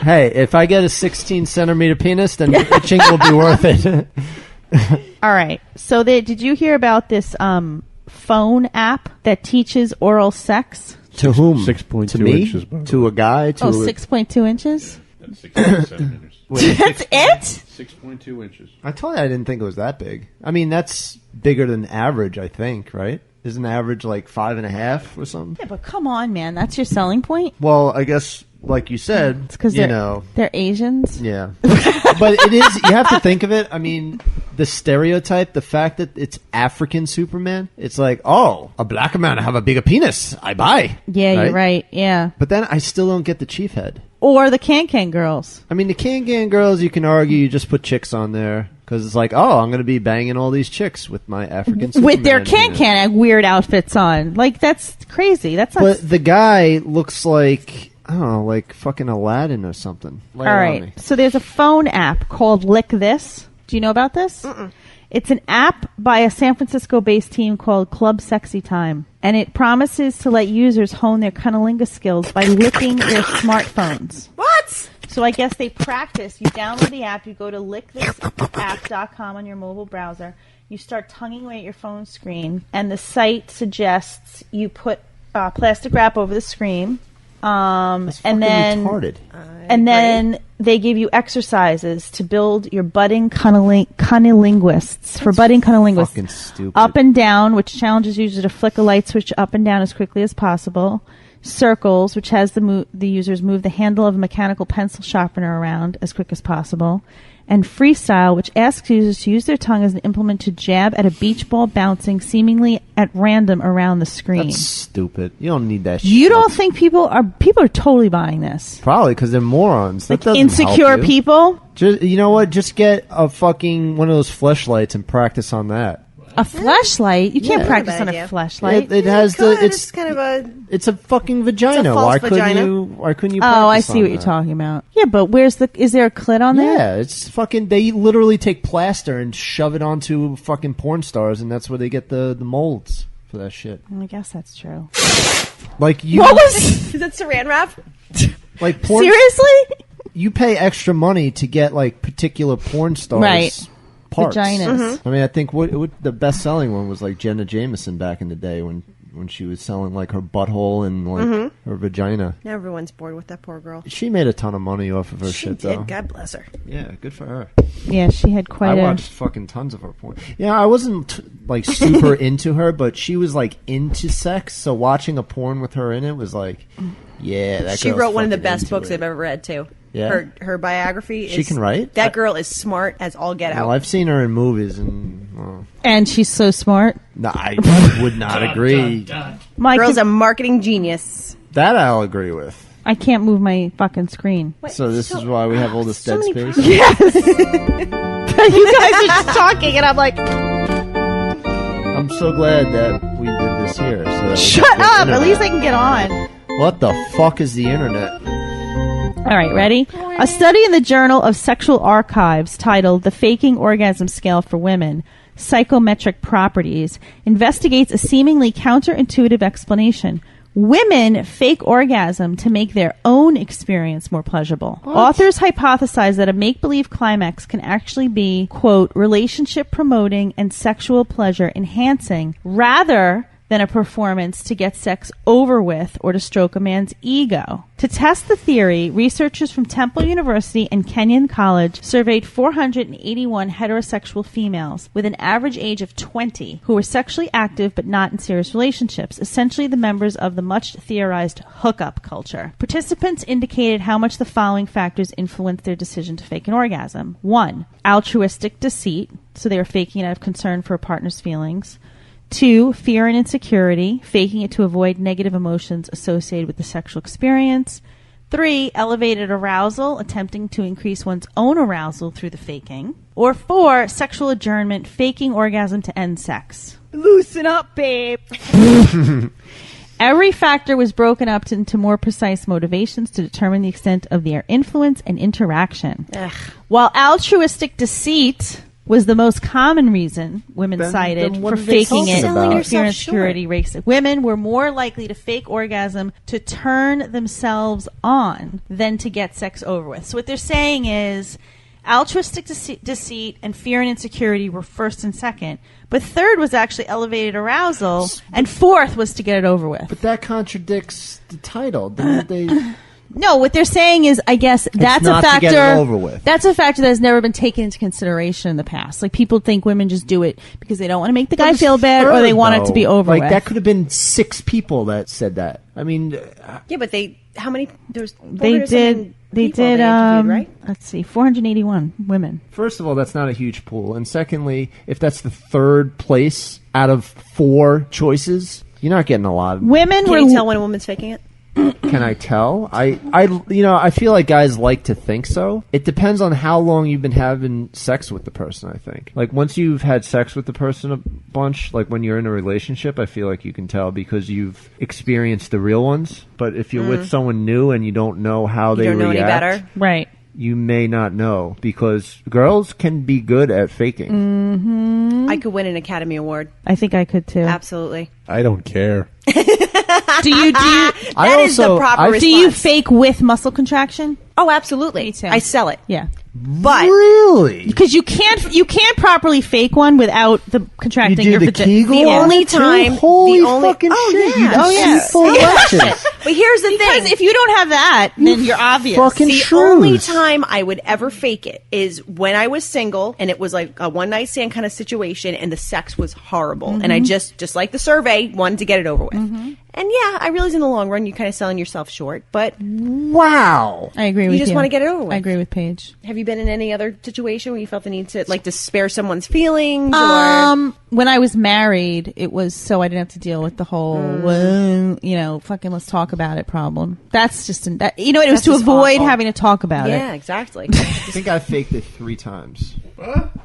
hey, if I get a 16 centimeter penis, then itching will be worth it. All right. So did you hear about this phone app that teaches oral sex? To whom? 6.2 to me? inches. by the To way. a guy? To 6.2 inches? That's 6.7 centimeters. That's it? 6.2 inches. I told you I didn't think it was that big. I mean, that's bigger than average, I think, right? Isn't average like 5.5 or something? Yeah, but come on, man. That's your selling point? Well, I guess, like you said, It's because they're Asians? Yeah. But it is, you have to think of it. I mean, the stereotype, the fact that it's African Superman, it's like, oh, a black man have a bigger penis. I buy. Yeah, you're right. Yeah. But then I still don't get the chief head. Or the Can-Can girls. I mean, the Can-Can girls, you can argue you just put chicks on there. Because it's like, oh, I'm going to be banging all these chicks with my African Superman. With their Can-Can weird outfits on. Like, that's crazy. That's not... But the guy looks like, I don't know, like fucking Aladdin or something. All right. So there's a phone app called Lick This. Do you know about this? It's an app by a San Francisco-based team called Club Sexy Time. And it promises to let users hone their cunnilingus skills by licking their smartphones. What? So I guess they practice. You download the app. You go to lickthisapp.com on your mobile browser. You start tonguing away at your phone screen. And the site suggests you put plastic wrap over the screen. That's and then retarded. And then they give you exercises to build your budding cunnilinguists. For budding cunnilinguists. Fucking stupid. Up and down, which challenges users to flick a light switch up and down as quickly as possible. Circles, which has the users move the handle of a mechanical pencil sharpener around as quick as possible. And freestyle, which asks users to use their tongue as an implement to jab at a beach ball bouncing seemingly at random around the screen. That's stupid. You don't need that shit. You don't think people are totally buying this? Probably because they're morons. Like that doesn't insecure help you. people? Just, you know what? Just get a fucking one of those fleshlights and practice on that. A fleshlight? You can't Yeah. practice Bad on a idea. fleshlight. It has Good. the. It's kind of a... It's a fucking vagina. It's a false Why vagina. couldn't you? Oh, I practice see on what you're that? talking about. Yeah, but is there a clit on there? Yeah, it's fucking. They literally take plaster and shove it onto fucking porn stars, and that's where they get the molds for that shit. I guess that's true. Like you, What was... Is that saran wrap? like porn. Seriously? You pay extra money to get like particular porn stars. Right. Parts. Vaginas. I mean, I think what the best selling one was like Jenna Jameson back in the day when she was selling like her butthole and like her vagina. Now everyone's bored with that poor girl. She made a ton of money off of her She shit did. though. God bless her. Yeah, good for her. Yeah, she had I quite a... watched fucking tons of her porn. Yeah, I wasn't like super into her, but she was like into sex. So watching a porn with her in it was like, yeah, that. She girl's wrote one of the fucking best into books it. I've ever read too. Yeah? Her biography. She can write? That girl is smart as all get Well, out. I've seen her in movies, and And she's so smart. no, I would not agree. Mike, Girl's a marketing genius. That I'll agree with. I can't move my fucking screen. So this is why we have all this So dead many space. Yes! You guys are just talking, and I'm like, I'm so glad that we did this here. So that we shut get the up! At internet. least I can get on. What the fuck is the internet? All right, ready? A study in the Journal of Sexual Archives titled The Faking Orgasm Scale for Women, Psychometric Properties, investigates a seemingly counterintuitive explanation. Women fake orgasm to make their own experience more pleasurable. Authors hypothesize that a make-believe climax can actually be, quote, relationship promoting and sexual pleasure enhancing rather than a performance to get sex over with or to stroke a man's ego. To test the theory, researchers from Temple University and Kenyon College surveyed 481 heterosexual females with an average age of 20 who were sexually active but not in serious relationships, essentially the members of the much theorized hookup culture. Participants indicated how much the following factors influenced their decision to fake an orgasm. 1. Altruistic deceit, so they were faking it out of concern for a partner's feelings. 2, fear and insecurity, faking it to avoid negative emotions associated with the sexual experience. 3, elevated arousal, attempting to increase one's own arousal through the faking. Or 4, sexual adjournment, faking orgasm to end sex. Loosen up, babe. Every factor was broken up into more precise motivations to determine the extent of their influence and interaction. While altruistic deceit was the most common reason women cited then what for are they faking it. talking about? Fear and insecurity race. Women were more likely to fake orgasm to turn themselves on than to get sex over with. So what they're saying is, Altruistic deceit and fear and insecurity were first and second, but third was actually elevated arousal, and fourth was to get it over with. But that contradicts the title. They No, what they're saying is, I guess that's not a to factor. get it over with. That's a factor that has never been taken into consideration in the past. Like, people think women just do it because they don't want to make the guy feel bad, or they want it to be over Like, with. that could have been 6 people that said that. I mean, Yeah, but how many? There's they 400 did. something They people did. interviewed, right? Let's see, 481 women. first of all, that's not a huge pool. And secondly, if that's the third place out of 4 choices, you're not getting a lot. Women Can were. you tell when a woman's faking it? Can I tell? I feel like guys like to think so. It depends on how long you've been having sex with the person, I think. Like, once you've had sex with the person a bunch, like when you're in a relationship, I feel like you can tell because you've experienced the real ones. But if you're with someone new and you don't know how You they don't know react, any better. Right. you may not know because girls can be good at faking. I could win an Academy Award. I think I could too. Absolutely. I don't care. Do you? That is the proper response. Do you fake with muscle contraction? Oh, absolutely. Me too. I sell it. Yeah. But Really? Because you can't properly fake one without the contracting You do your the vagina. Kegel the on only it too? time, Holy the only, fucking oh shit! yeah, You Oh, yeah. full erections. But here's the Because thing: if you don't have that, then you're obvious. fucking the shrews. only time I would ever fake it is when I was single and it was like a one night stand kind of situation, and the sex was horrible, and I just like the survey, wanted to get it over with. And yeah, I realize in the long run you're kind of selling yourself short, but Wow. I agree with you. just want to get it over with. I agree with Paige. Have you been in any other situation where you felt the need to spare someone's feelings? Or When I was married, it was so I didn't have to deal with the whole, fucking let's talk about it problem. That's just, it was That's to just avoid awful. having to talk about yeah, it. exactly. I think I faked it 3 times.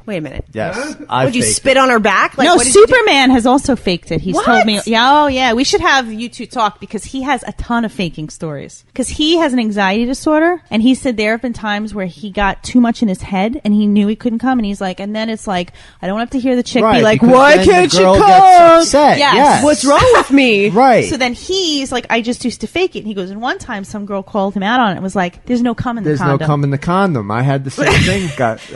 Wait a minute. Yes. Would you spit on her back? Like, No, what did you do? Superman has also faked it. He's What? told me, yeah, we should have you two talk because he has a ton of faking stories. Because he has an anxiety disorder, and he said there have been times where he got too much in his head, and he knew he couldn't come, and he's like, and then it's like, I don't have to hear the chick Right, be like, because why then can't the you girl come? gets upset. Yes. Yes. What's wrong with me? Right. So then he's like, I just used to fake it. And he goes, and one time some girl called him out on it and was like, there's no cum in the There's condom. no cum in the condom. I had the same thing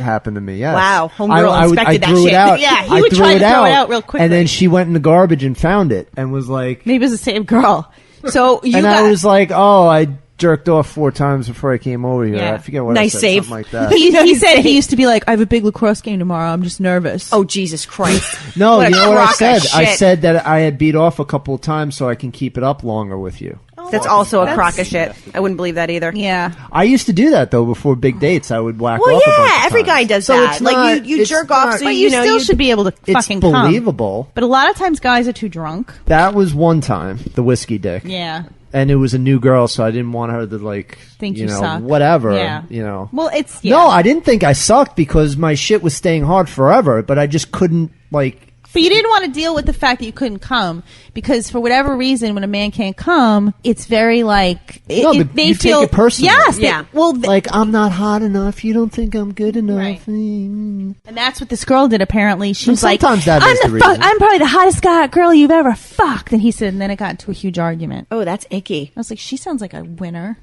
happen to me. Yes. Wow, homegirl inspected that threw shit. It out. Yeah, he I would threw try it to throw it out, out real quickly. and then she went in the garbage and found it and was like, Maybe it was the same girl. So I was like, oh, I jerked off 4 times before I came over here. Yeah. I forget what Nice I said. save. Something like that. he said he used to be like, I have a big lacrosse game tomorrow. I'm just nervous. Oh, Jesus Christ. No, What a you know what I crock of said? I shit. said that I had beat off a couple of times so I can keep it up longer with you. That's also a crock of shit. I wouldn't believe that either. Yeah. I used to do that though before big dates. I would whack Well, off. a bunch yeah, of every times. guy does So that. it's Like, not- you it's jerk off not- so But you still should be able to It's fucking come. believable. But a lot of times guys are too drunk. That was one time, the whiskey dick. Yeah. And it was a new girl, so I didn't want her to like Think you suck. whatever. Yeah. Well, it's yeah. No, I didn't think I sucked because my shit was staying hard forever, but I just couldn't like. But you didn't want to deal with the fact that you couldn't come because for whatever reason, when a man can't come, it's very like But they you feel take it personally. Yes. Yeah. Like I'm not hot enough. You don't think I'm good enough. Right. Mm. and that's what this girl did. Apparently, she was like, sometimes that is the reason. I'm probably the hottest girl you've ever fucked." And he said, and then it got into a huge argument. Oh, that's icky. I was like, she sounds like a winner.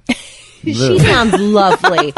She sounds lovely.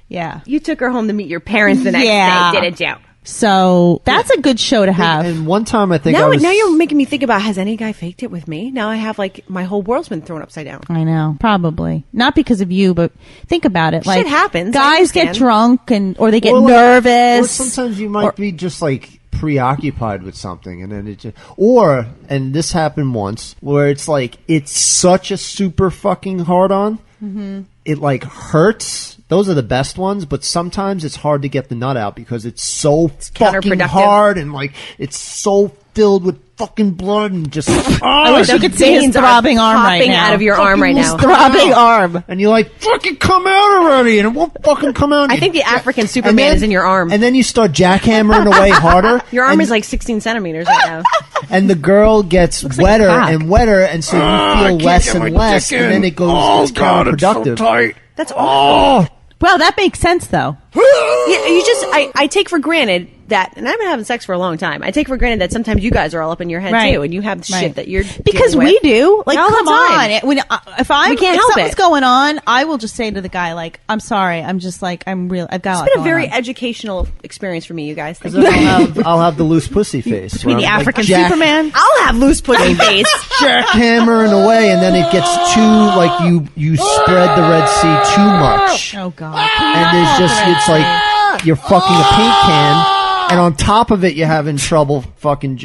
Yeah. You took her home to meet your parents the next Yeah. day, didn't you? So that's a good show to have. And one time I think Now, I was. now you're making me think about, has any guy faked it with me? Now I have like my whole world's been thrown upside down. I know, probably not because of you, but think about it. Like Shit happens. I Guys get understand. drunk or they get Or like- nervous. Or sometimes you might be just like preoccupied with something, and then it just. Or and this happened once where it's like it's such a super fucking hard on. Mm-hmm. It like hurts. Those are the best ones, but sometimes it's hard to get the nut out because it's so fucking counterproductive. hard and like it's so filled with fucking blood and just. I wish you could see his veins are throbbing arm right popping now. out of your arm right now. Throbbing arm. And you're like, fucking come out already, and it won't fucking come out. I think the African And Superman then- is in your arm. And then you start jackhammering away harder. Your arm and, is like 16 centimeters right now. and the girl gets like wetter a cock. and wetter, and so you feel less and less, and then it goes it's counterproductive. That's awful. Oh, Well, that makes sense though. Yeah, you just I take for granted that, and I've been having sex for a long time. I take for granted that sometimes you guys are all up in your head Right. too, and you have shit Right. that you're because dealing we with. do. Like, All the come time. on. When, if We can't help something's it. going on, I will just say to the guy, like, I'm sorry. I'm just like, I've got a lot It's been a going very on. educational experience for me, you guys. Thank Then you. I'll have the loose pussy face. Between where the I'm like African jack- Superman. I'll have loose pussy face. jackhammering away, and then it gets too like you spread the Red Sea too much, Oh, God. and it's like you're fucking a paint can, and on top of it you're having trouble fucking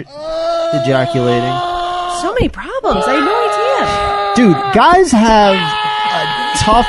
ejaculating. So many problems. I had no idea. Dude, guys have a tough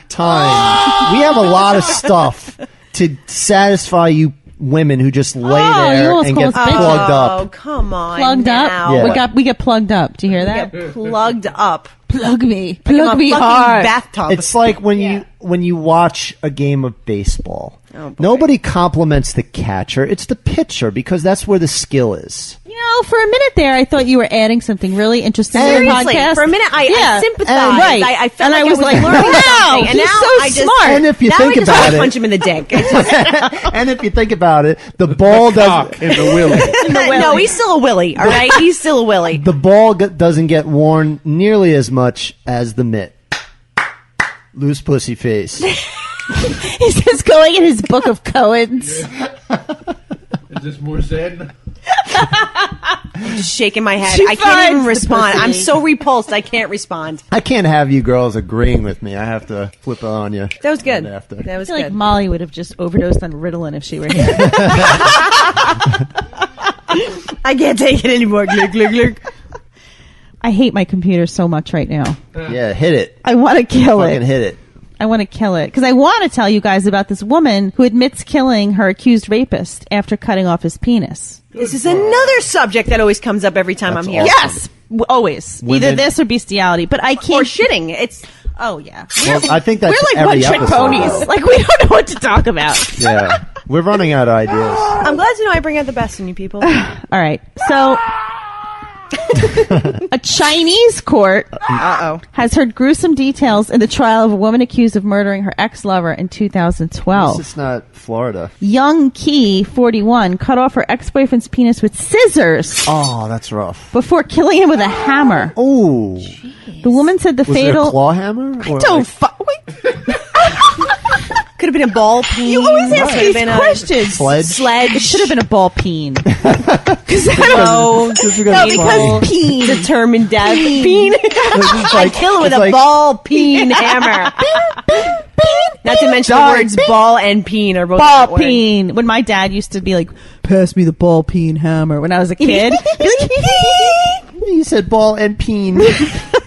time. We have a lot of stuff to satisfy you women who just lay Oh, you there almost and called get us bitches. plugged Oh, up. come on. Plugged now. up? Yeah. We get plugged up. Do you hear that? Get plugged up. Plug me. In Plug a me fucking hard. bathtub. It's like when you watch a game of baseball. Oh, boy. Nobody compliments the catcher. It's the pitcher because that's where the skill is. You know, for a minute there, I thought you were adding something really interesting to the Seriously, podcast. for a minute, I sympathized. Right. I felt And like I was like, learning wow, something. And he's now so I just, smart. And if you now think I just about want to it- punch him in the dick. It's just, And if you think about it, the ball does Cock in the willy. no, he's still a willy. All right, he's still a willy. the ball doesn't get worn nearly as much as the mitt. Loose pussy face. He's just going in his book of Cohen's. Is this more Zen? Just shaking my head. She I can't finds even the respond. pussy. I'm so repulsed. I can't respond. I can't have you girls agreeing with me. I have to flip it on you. That was good. right after. That was I feel like good. Molly would have just overdosed on Ritalin if she were here. I can't take it anymore. Glug, glug, glug. I hate my computer so much right now. Yeah, hit it. I want to kill Fucking it. hit it. I want to kill it. Because I want to tell you guys about this woman who admits killing her accused rapist after cutting off his penis. This is another subject that always comes up every time That's I'm here. awesome. Yes! Always. Either Women- this or bestiality. But I Or can't... shitting. It's Oh, yeah. Well, I think that's We're like every one-trick episode. ponies. Like, we don't know what to talk about. Yeah, we're running out of ideas. I'm glad to know I bring out the best in you people. All right. So... a Chinese court Uh-oh. has heard gruesome details in the trial of a woman accused of murdering her ex-lover in 2012. This is not Florida. Young Key, 41, cut off her ex-boyfriend's penis with scissors Oh, that's rough. before killing him with a hammer. Oh, The woman said the was it a fatal... claw hammer? Or Don't like Could have been a ball peen. You always ask Could have these been a questions. sledge? It should have been a ball peen. No, Just No, it's because ball. peen. determined death. Peen. It's I like- kill him with it's a like- ball peen hammer. Not to mention the words ball and peen are both Ball different words. peen. When my dad used to be like, pass me the ball peen hammer when I was a kid. You said ball and peen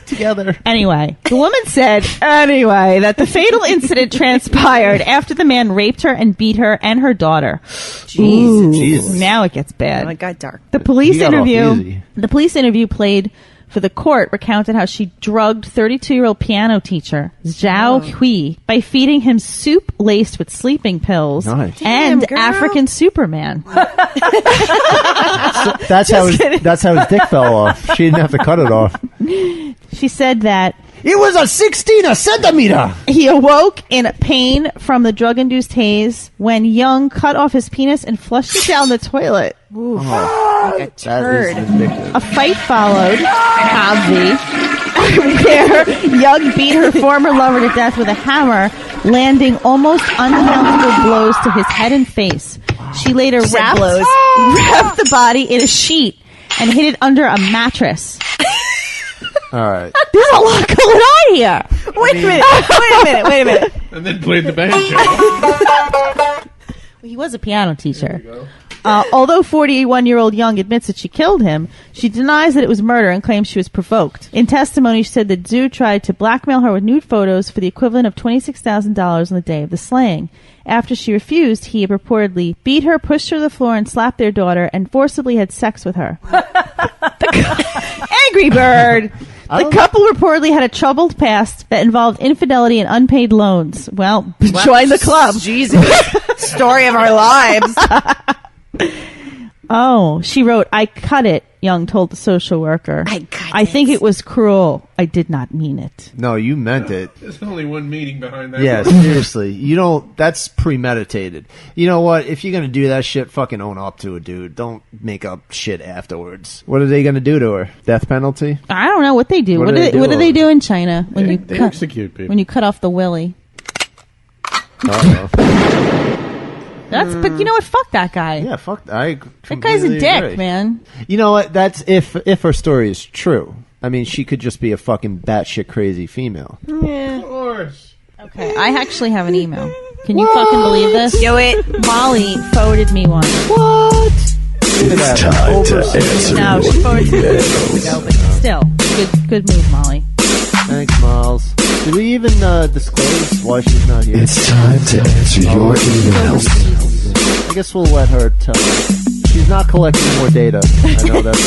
together. Anyway, the woman said, that the fatal incident transpired after the man raped her and beat her and her daughter. Jesus. Jesus. Now it gets bad. Oh, it got dark. The police He got off interview. easy. The police interview played for the court recounted how she drugged 32-year-old piano teacher Zhao Hui by feeding him soup laced with sleeping pills Nice. and Damn, girl. African Superman. That's how his dick fell off. She didn't have to cut it off. She said that It was a 16 centimeter. he awoke in pain from the drug-induced haze when Young cut off his penis and flushed it down the toilet. Like a turd. That is ridiculous. A fight followed, obvi, where Young beat her former lover to death with a hammer, landing almost uncountable blows to his head and face. She later wrapped the body in a sheet and hid it under a mattress. All right. There's a lot going on here. Wait a minute. And then played the banjo. He was a piano teacher. Although 41-year-old Young admits that she killed him, she denies that it was murder and claims she was provoked. In testimony, she said that Zhu tried to blackmail her with nude photos for the equivalent of $26,000 on the day of the slaying. After she refused, he reportedly beat her, pushed her to the floor, and slapped their daughter, and forcibly had sex with her. Angry Bird! The couple reportedly had a troubled past that involved infidelity and unpaid loans. Well, join the club. Jesus. Story of our lives. Oh, she wrote, I cut it, Young told the social worker. I think it was cruel. I did not mean it. No, you meant it. There's only one meaning behind that. Yeah, seriously. You don't, that's premeditated. You know what? If you're going to do that shit, fucking own up to it, dude. Don't make up shit afterwards. What are they going to do to her? Death penalty? I don't know what they do. What do they do in China when They execute people. when you cut off the willy? Uh-oh. But you know what? Fuck that guy. Yeah, fuck. That guy's a dick, man. You know what? That's if her story is true. I mean, she could just be a fucking batshit crazy female. Of course. Okay, I actually have an email. Can you fucking believe this? Do it. Molly forwarded me one. What? It's time to answer No, she forwarded me emails. ago, but still, good move, Molly. Thanks, Miles. Did we even disclose why she's not here? It's time to answer your emails. I guess we'll let her tell us. She's not collecting more data. I know that's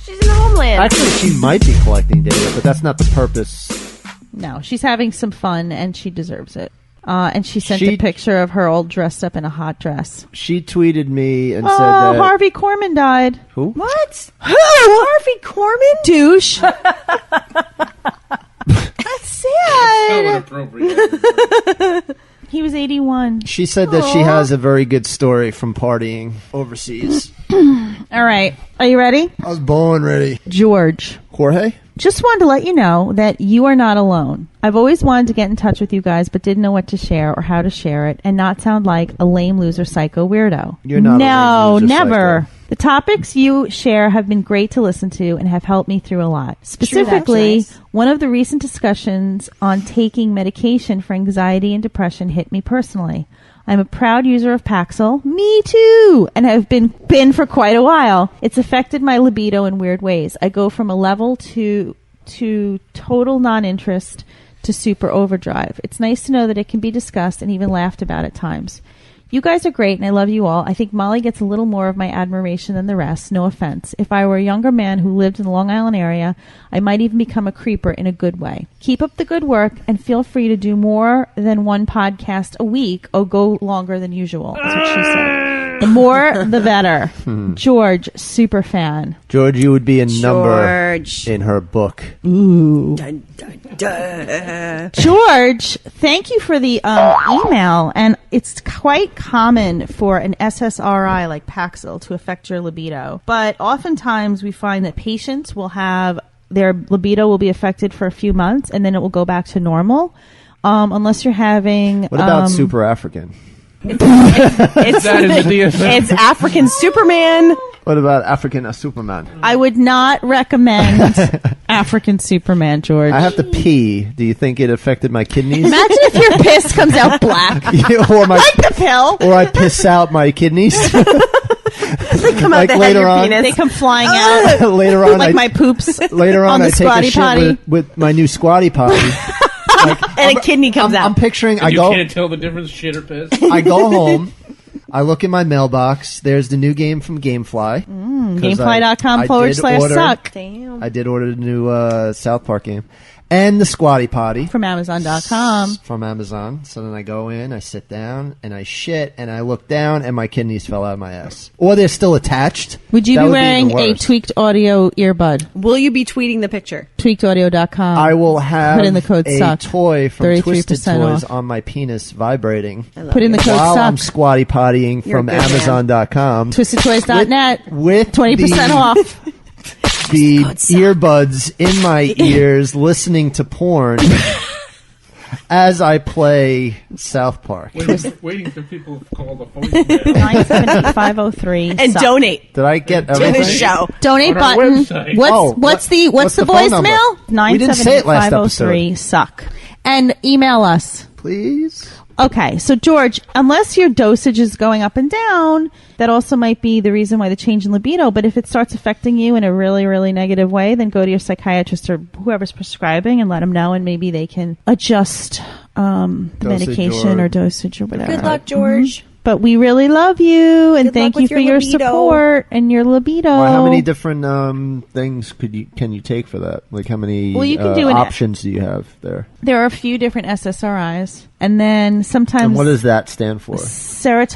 She's in the homeland. Actually, she might be collecting data, but that's not the purpose. No, she's having some fun, and she deserves it. And she sent a picture of her all dressed up in a hot dress. She tweeted me and said Oh, that... Harvey Korman died. Who? What? Who? Harvey Korman? Douche. That's sad. So inappropriate. He was 81. She said that she has a very good story from partying overseas. All right. Are you ready? I was born ready. George. Jorge? Just wanted to let you know that you are not alone. I've always wanted to get in touch with you guys, but didn't know what to share or how to share it and not sound like a lame loser psycho weirdo. You're not a lame loser never. psycho. The topics you share have been great to listen to and have helped me through a lot. Specifically, that's nice. one of the recent discussions on taking medication for anxiety and depression hit me personally. I'm a proud user of Paxil. Me too! And have been for quite a while. It's affected my libido in weird ways. I go from a level to total non-interest to super overdrive. It's nice to know that it can be discussed and even laughed about at times. You guys are great, and I love you all. I think Molly gets a little more of my admiration than the rest. No offense. If I were a younger man who lived in the Long Island area, I might even become a creeper in a good way. Keep up the good work, and feel free to do more than one podcast a week or go longer than usual. That's what she said. The more, the better. George, super fan. George, you would be a number George. in her book. Ooh. Dun, dun, dun. George, thank you for the email. And it's quite common for an SSRI like Paxil to affect your libido. But oftentimes we find that patients will have their libido will be affected for a few months and then it will go back to normal. Unless you're having... What about Super African? It's That is the DSM. It's African Superman. What about African Superman? I would not recommend African Superman, George. I have to pee. Do you think it affected my kidneys? Imagine if your piss comes out black. or my, Like the pill. or I piss out my kidneys. They come out Like the head later of your on- penis. They come flying out Later on, like my poops. later on, on the I take a squatty shit potty. with my new squatty potty. and a kidney comes out. I'm picturing. You can't tell the difference, shit or piss. I go home. I look in my mailbox. There's the new game from GameFly. 'Cause Gamefly.com/suck. Damn. I did order the new South Park game. And the Squatty Potty. From Amazon.com. From Amazon. So then I go in, I sit down, and I shit, and I look down, and my kidneys fell out of my ass. Or they're still attached. Would you That be even wearing a worse. Tweaked Audio earbud? Will you be tweeting the picture? Tweakedaudio.com. I will have Put in the code a SUCK. toy from 33% Twisted Toys off. on my penis vibrating. Put in the code While I'm SUCK. squatty pottying You're a from good man. Amazon.com. TwistedToys.net. With 20% off. the earbuds in my ears listening to porn as I play South Park. Waiting for people to call the voicemail. 978-503. And SUCK. donate Did I get to everything? the show. Donate On our button. website. What's the what's the phone number? voicemail? We didn't say it last episode. 978-503-SUCK. And email us. Please. Okay, so George, unless your dosage is going up and down, that also might be the reason why the change in libido. But if it starts affecting you in a really, really negative way, then go to your psychiatrist or whoever's prescribing and let them know, and maybe they can adjust the Dosage medication or- or dosage or whatever. Good luck, George. But we really love you, and Good thank luck you with for your your libido. support and your libido. Well, how many different things can you take for that? Like how many Well, you can do an- options do you have there? There are a few different SSRIs. And then sometimes And what does that stand for? selective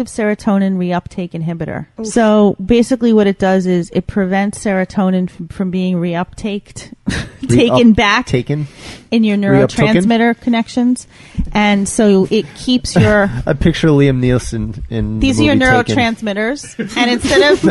serotonin reuptake inhibitor. So basically what it does is it prevents serotonin from being reuptaked, taken back Taken? in your neurotransmitter connections. And so it keeps your... I picture Liam Neeson in These the are your movie Taken. neurotransmitters. And instead of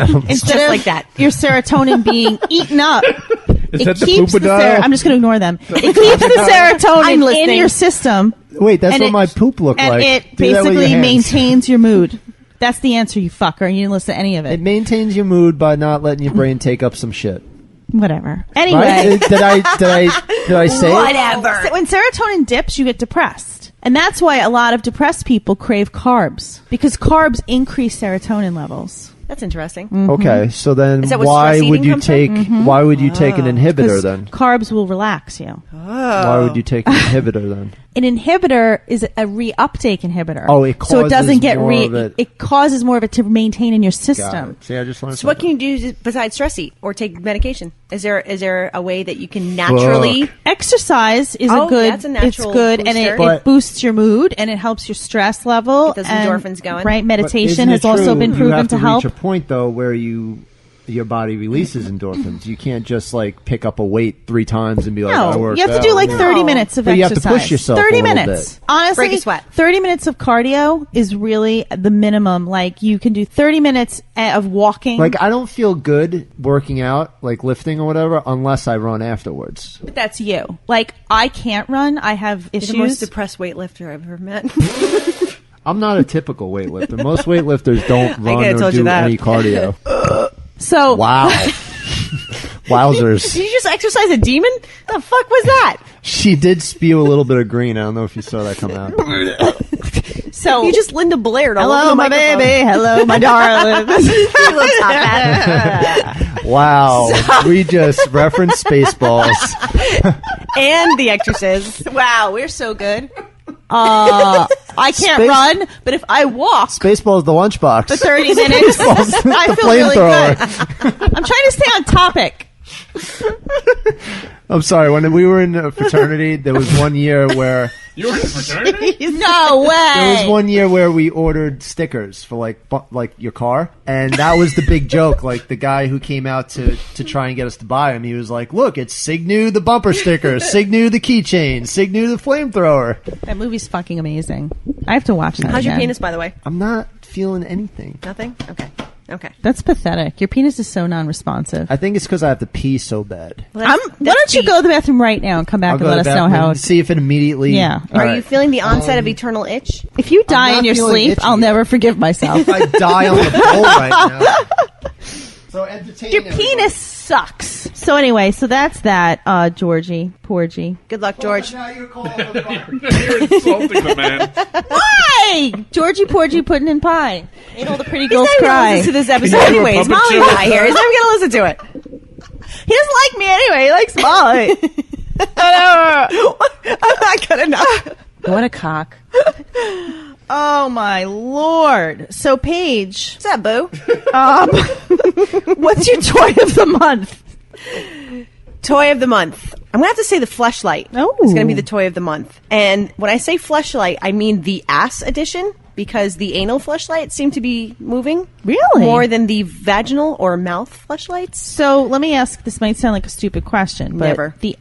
like that. your serotonin being eaten up, it that the keeps the Poopadile? I'm just going to ignore them. It keeps the serotonin in listening. your system. Wait, that's And what it- my poop looked and like. it Do that with your basically hands. maintains your mood. That's the answer, you fucker. You didn't listen to any of It it. maintains your mood by not letting your brain take up some shit. Whatever. Anyway, Right? Did I say it? Whatever. when serotonin dips, you get depressed. And that's why a lot of depressed people crave carbs. Because carbs increase serotonin levels. That's interesting. Okay, so then Is that where why stress would eating you comes from? take why would you take an inhibitor 'Cause then? carbs will relax you. Why would you take an inhibitor then? An inhibitor is a reuptake inhibitor. Oh, it so it doesn't causes get more of it. it causes more of it to maintain in your Got system. it. See, I just learned So what something. can you do besides stress eat or take medication? Is there a way that you can naturally? Exercise is Oh, a good. that's a natural it's good, and booster. it But- boosts your mood and it helps your stress level. Get those and- endorphins going. Right, But meditation isn't has it also true been you proven have to reach help. a point though where your body releases endorphins. You can't just like pick up a weight 3 times and be like, I No, worked you have to out. do like Yeah. 30 minutes of But you have to exercise. push yourself 30 a little minutes. bit. Honestly, Break a sweat. 30 minutes of cardio is really the minimum. Like you can do 30 minutes of walking. Like I don't feel good working out, like lifting or whatever, unless I run afterwards. But that's you. Like I can't run. I have You're the most issues. depressed weightlifter I've ever met. I'm not a typical weightlifter. Most weightlifters don't run could've or told you do that. any cardio. So Wow. Wowzers. Did you just exercise a demon? The fuck was that? She did spew a little bit of green. I don't know if you saw that come out. So You just Linda Blaired all over hello, the my microphone. baby. Hello, my darling. You little top hat. Wow. We just referenced Spaceballs. And The Exorcist. Wow, we're so good. I can't Space- run, but if I walk Spaceballs the lunchbox. for 30 minutes, I the feel really flamethrower. good. I'm trying to stay on topic. I'm sorry. When we were in a fraternity, there was one year where You were in a fraternity? No way. there was one year where we ordered stickers for like your car, and that was the big joke. Like the guy who came out to try and get us to buy them, he was like, "Look, it's Signu the bumper sticker, Signu the keychain, Signu the flamethrower." That movie's fucking amazing. I have to watch that. How's your again. penis, by the way? I'm not feeling anything. Nothing? Okay. That's pathetic. Your penis is so non-responsive. I think it's because I have to pee so bad. Well, Why that's don't you deep. go to the bathroom right now and come back I'll and go let to us the know bathroom how and see if it immediately. Yeah. All Are right. you feeling the onset of eternal itch? If you die not in your feeling sleep, itchy. I'll never forgive myself. If I die on the pole right now. So entertain Your everybody. penis sucks. So anyway, so that's that, Georgie. Porgy. Good luck, George. Now you're calling the bar. You're insulting the man. Why? Georgie, Porgy, pudding and pie. Made all the pretty girls He's not even cry. listen to this episode Can you do a anyways. puppet Molly's show? not here. He's never going to listen to it. He doesn't like me anyway. He likes Molly. I'm not good enough. What a cock. Oh my lord. So Paige, What's up, boo? what's your toy of the month? Toy of the month. I'm going to have to say the fleshlight. Oh. It's going to be the toy of the month. And when I say fleshlight, I mean the ass edition because the anal fleshlights seem to be moving. Really? More than the vaginal or mouth fleshlights. So let me ask. This might sound like a stupid question, but Never. the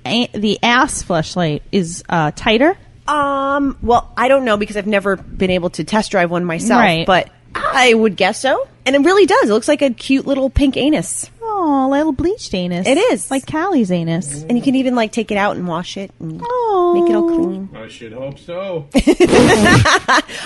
ass fleshlight is tighter. Well, I don't know because I've never been able to test drive one myself, Right. but I would guess so. And it really does. It looks like a cute little pink anus. Oh, little bleached anus. It is. like Callie's anus. And you can even like take it out and wash it and Oh, make it all clean. I should hope so.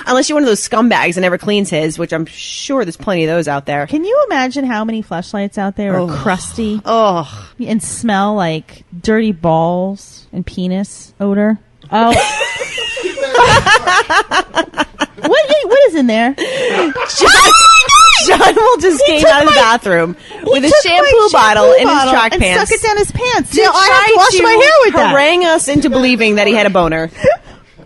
Unless you're one of those scumbags that never cleans his, which I'm sure there's plenty of those out there. Can you imagine how many fleshlights out there are crusty Oh, and smell like dirty balls and penis odor? Oh. What is in there? Johnimal just came out of the bathroom with a shampoo bottle in his track and pants. stuck it down his pants. to Now I have to try wash my hair with that. harangue us into believing that he had a boner.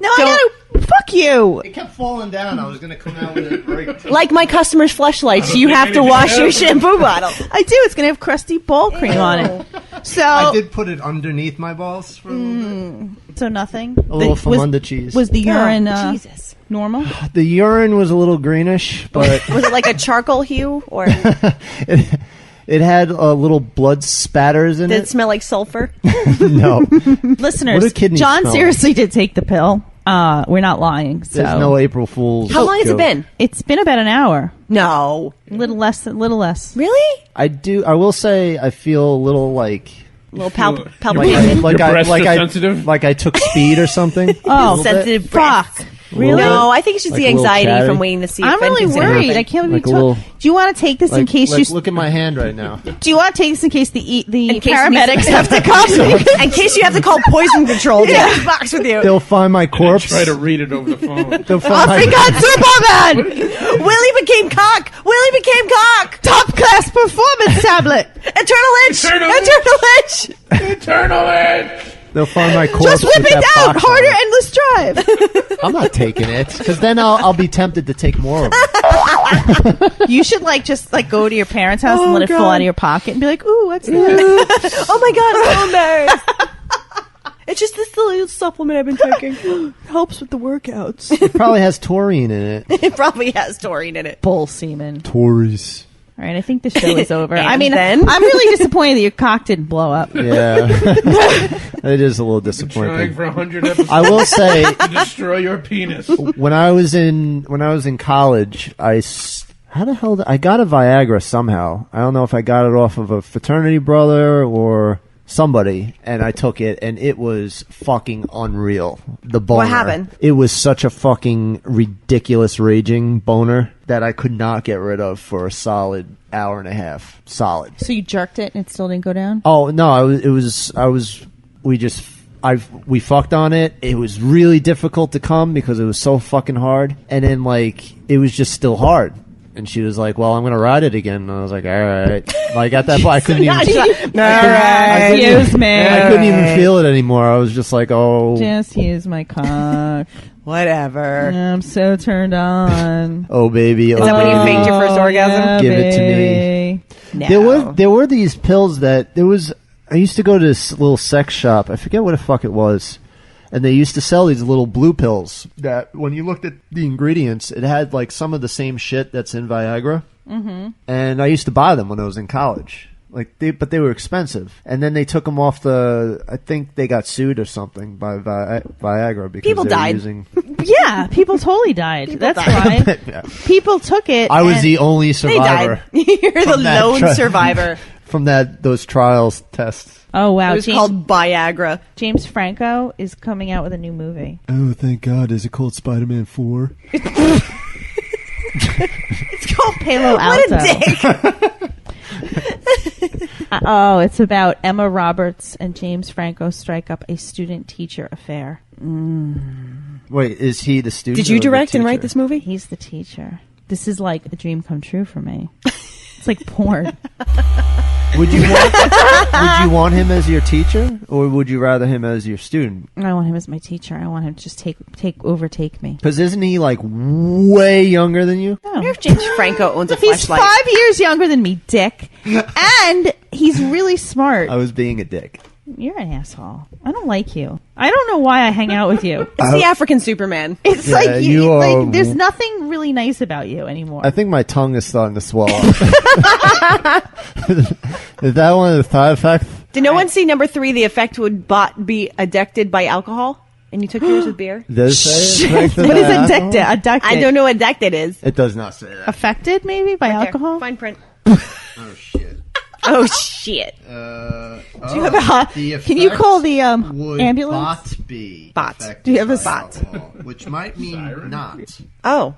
No, I gotta. Fuck you. It kept falling down. I was going to come out with it break. Like my customers' fleshlights, you have to wash your shampoo bottle. I do. It's gonna have crusty ball cream on it. So I did put it underneath my balls for a little bit. So nothing. A little fumunda cheese. Was the urine Jesus. normal? The urine was a little greenish, but Was it like a charcoal hue, or it had little blood spatters in did it it. smell like sulfur? No, Listeners, What do kidneys John smell seriously did take the pill. We're not lying. So there's no April Fool's. How long has it joke. been? it's been about an hour. No. A little less. Really? I will say I feel a little like A little like palpitation? like Your I breasts like are I sensitive? like I took speed or something. Oh, Sensitive fuck. breasts. Really? No, I think it's just Like the a little anxiety chatty? from waiting to see. I'm if really anything's gonna worried. happen. I can't believe Like a you little- Do you want to take this in case you? Look at my hand right now. Do you want to take this in case the In case paramedics you- have to come? In case you have to call poison control to get this box with you. They'll find my corpse. Try to read it over the phone. They'll find my Superman! Willie became cock. Willie became cock. Top class performance tablet. Eternal Itch. Eternal Eternal Itch. Eternal Edge! They'll find my corpse. Just whip with it that out. box on Harder, it. endless drive. I'm not taking it because then I'll be tempted to take more of it. You should just go to your parents' house and let it fall God. out of your pocket and be like, "Ooh, what's this?" Oh my God, I'm so embarrassed. It's just this little supplement I've been taking. Helps with the workouts. It probably has taurine in it. It probably has taurine in it. Bull semen. Tories. All right, I think the show is over. I And mean, then? I'm really disappointed that your cock didn't blow up. Yeah, it is a little Trying disappointing. for 100 episodes I will say, to destroy your penis. when I was in college, how the hell I got a Viagra somehow. I don't know if I got it off of a fraternity brother or somebody, and I took it, and it was fucking unreal. The boner. What happened? It was such a fucking ridiculous raging boner that I could not get rid of for a solid hour and a half. Solid. So you jerked it and it still didn't go down? Oh no, we fucked on it. It was really difficult to come because it was so fucking hard, and then it was just still hard. And she was like, "Well, I'm gonna ride it again." And I was like, "All right." Like at that point, I couldn't even. Excuse me. I couldn't even feel it anymore. I was just like, "Oh, Just use my cock. Whatever. I'm so turned on. oh, baby." Is that when you faked your first orgasm? Yeah, Give it to me. baby. No. There were these pills that I used to go to this little sex shop. I forget what the fuck it was. And they used to sell these little blue pills that when you looked at the ingredients, it had some of the same shit that's in Viagra. Mm-hmm. And I used to buy them when I was in college. But they were expensive. And then they took them off I think they got sued or something by Viagra because People they were died. using. Yeah, people totally died. That's died. why. Yeah. People took it. I was and- the only They survivor died. You're the From that lone tri- survivor. from those trials tests. Oh, wow. It was called Viagra. James Franco is coming out with a new movie. Oh, thank God. Is it called Spider-Man 4? It's called Palo What Alto. a dick. Oh, it's about Emma Roberts and James Franco strike up a student-teacher affair. Wait, is he the student? Did you or the direct and write teacher? this movie? He's the teacher. This is like a dream come true for me. It's like porn. Would you want him as your teacher, or would you rather him as your student? I want him as my teacher. I want him to just overtake me. Because isn't he way younger than you? No. I wonder if James Franco owns a He's flashlight. 5 years younger than me, dick. And he's really smart. I was being a dick. You're an asshole. I don't like you. I don't know why I hang out with you. It's the African Superman. It's Yeah, like you are- there's nothing really nice about you anymore. I think my tongue is starting to swell up. Is that one of the side effects? Did no one see number 3? The effect would be addicted by alcohol, and you took yours with beer. Does it say it? What is addicted? Addicted. I don't know what addicted is. It does not say that. Affected maybe by There. alcohol? Fine print. Oh shit. Oh shit. Do you have a hot? Can you call the ambulance? Be Bot. Do you have a bot? Which might mean not. Oh,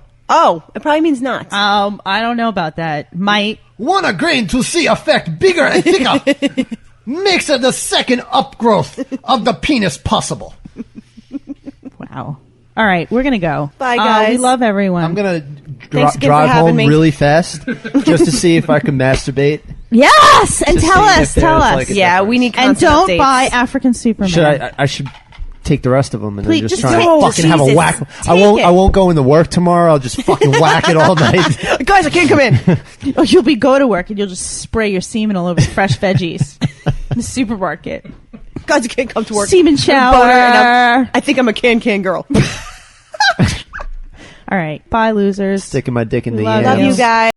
it probably means not. I don't know about that. Might. Want a grain to see effect bigger and thicker. Makes it the second upgrowth of the penis possible. Wow. All right, we're gonna go. Bye, guys. We love everyone. I'm gonna Thanks again for drive having home me. really fast just to see if I can masturbate. Yes, and To tell see if us. Tell there's, us. like, a Yeah, difference. we need And constant don't updates. buy African Superman. Should I should take the rest of them and Please, then just just try don't. and fucking have a Jesus. whack. Take it. I won't go into work tomorrow. I'll just fucking whack it all night. Guys, I can't come in. Oh, you'll go to work and you'll just spray your semen all over fresh veggies. in the supermarket. Guys, I can't come to work. Semen I'm a boner, and shower. I think I'm a can girl. All right. Bye, losers. Sticking my dick in the Love ass. Love you guys.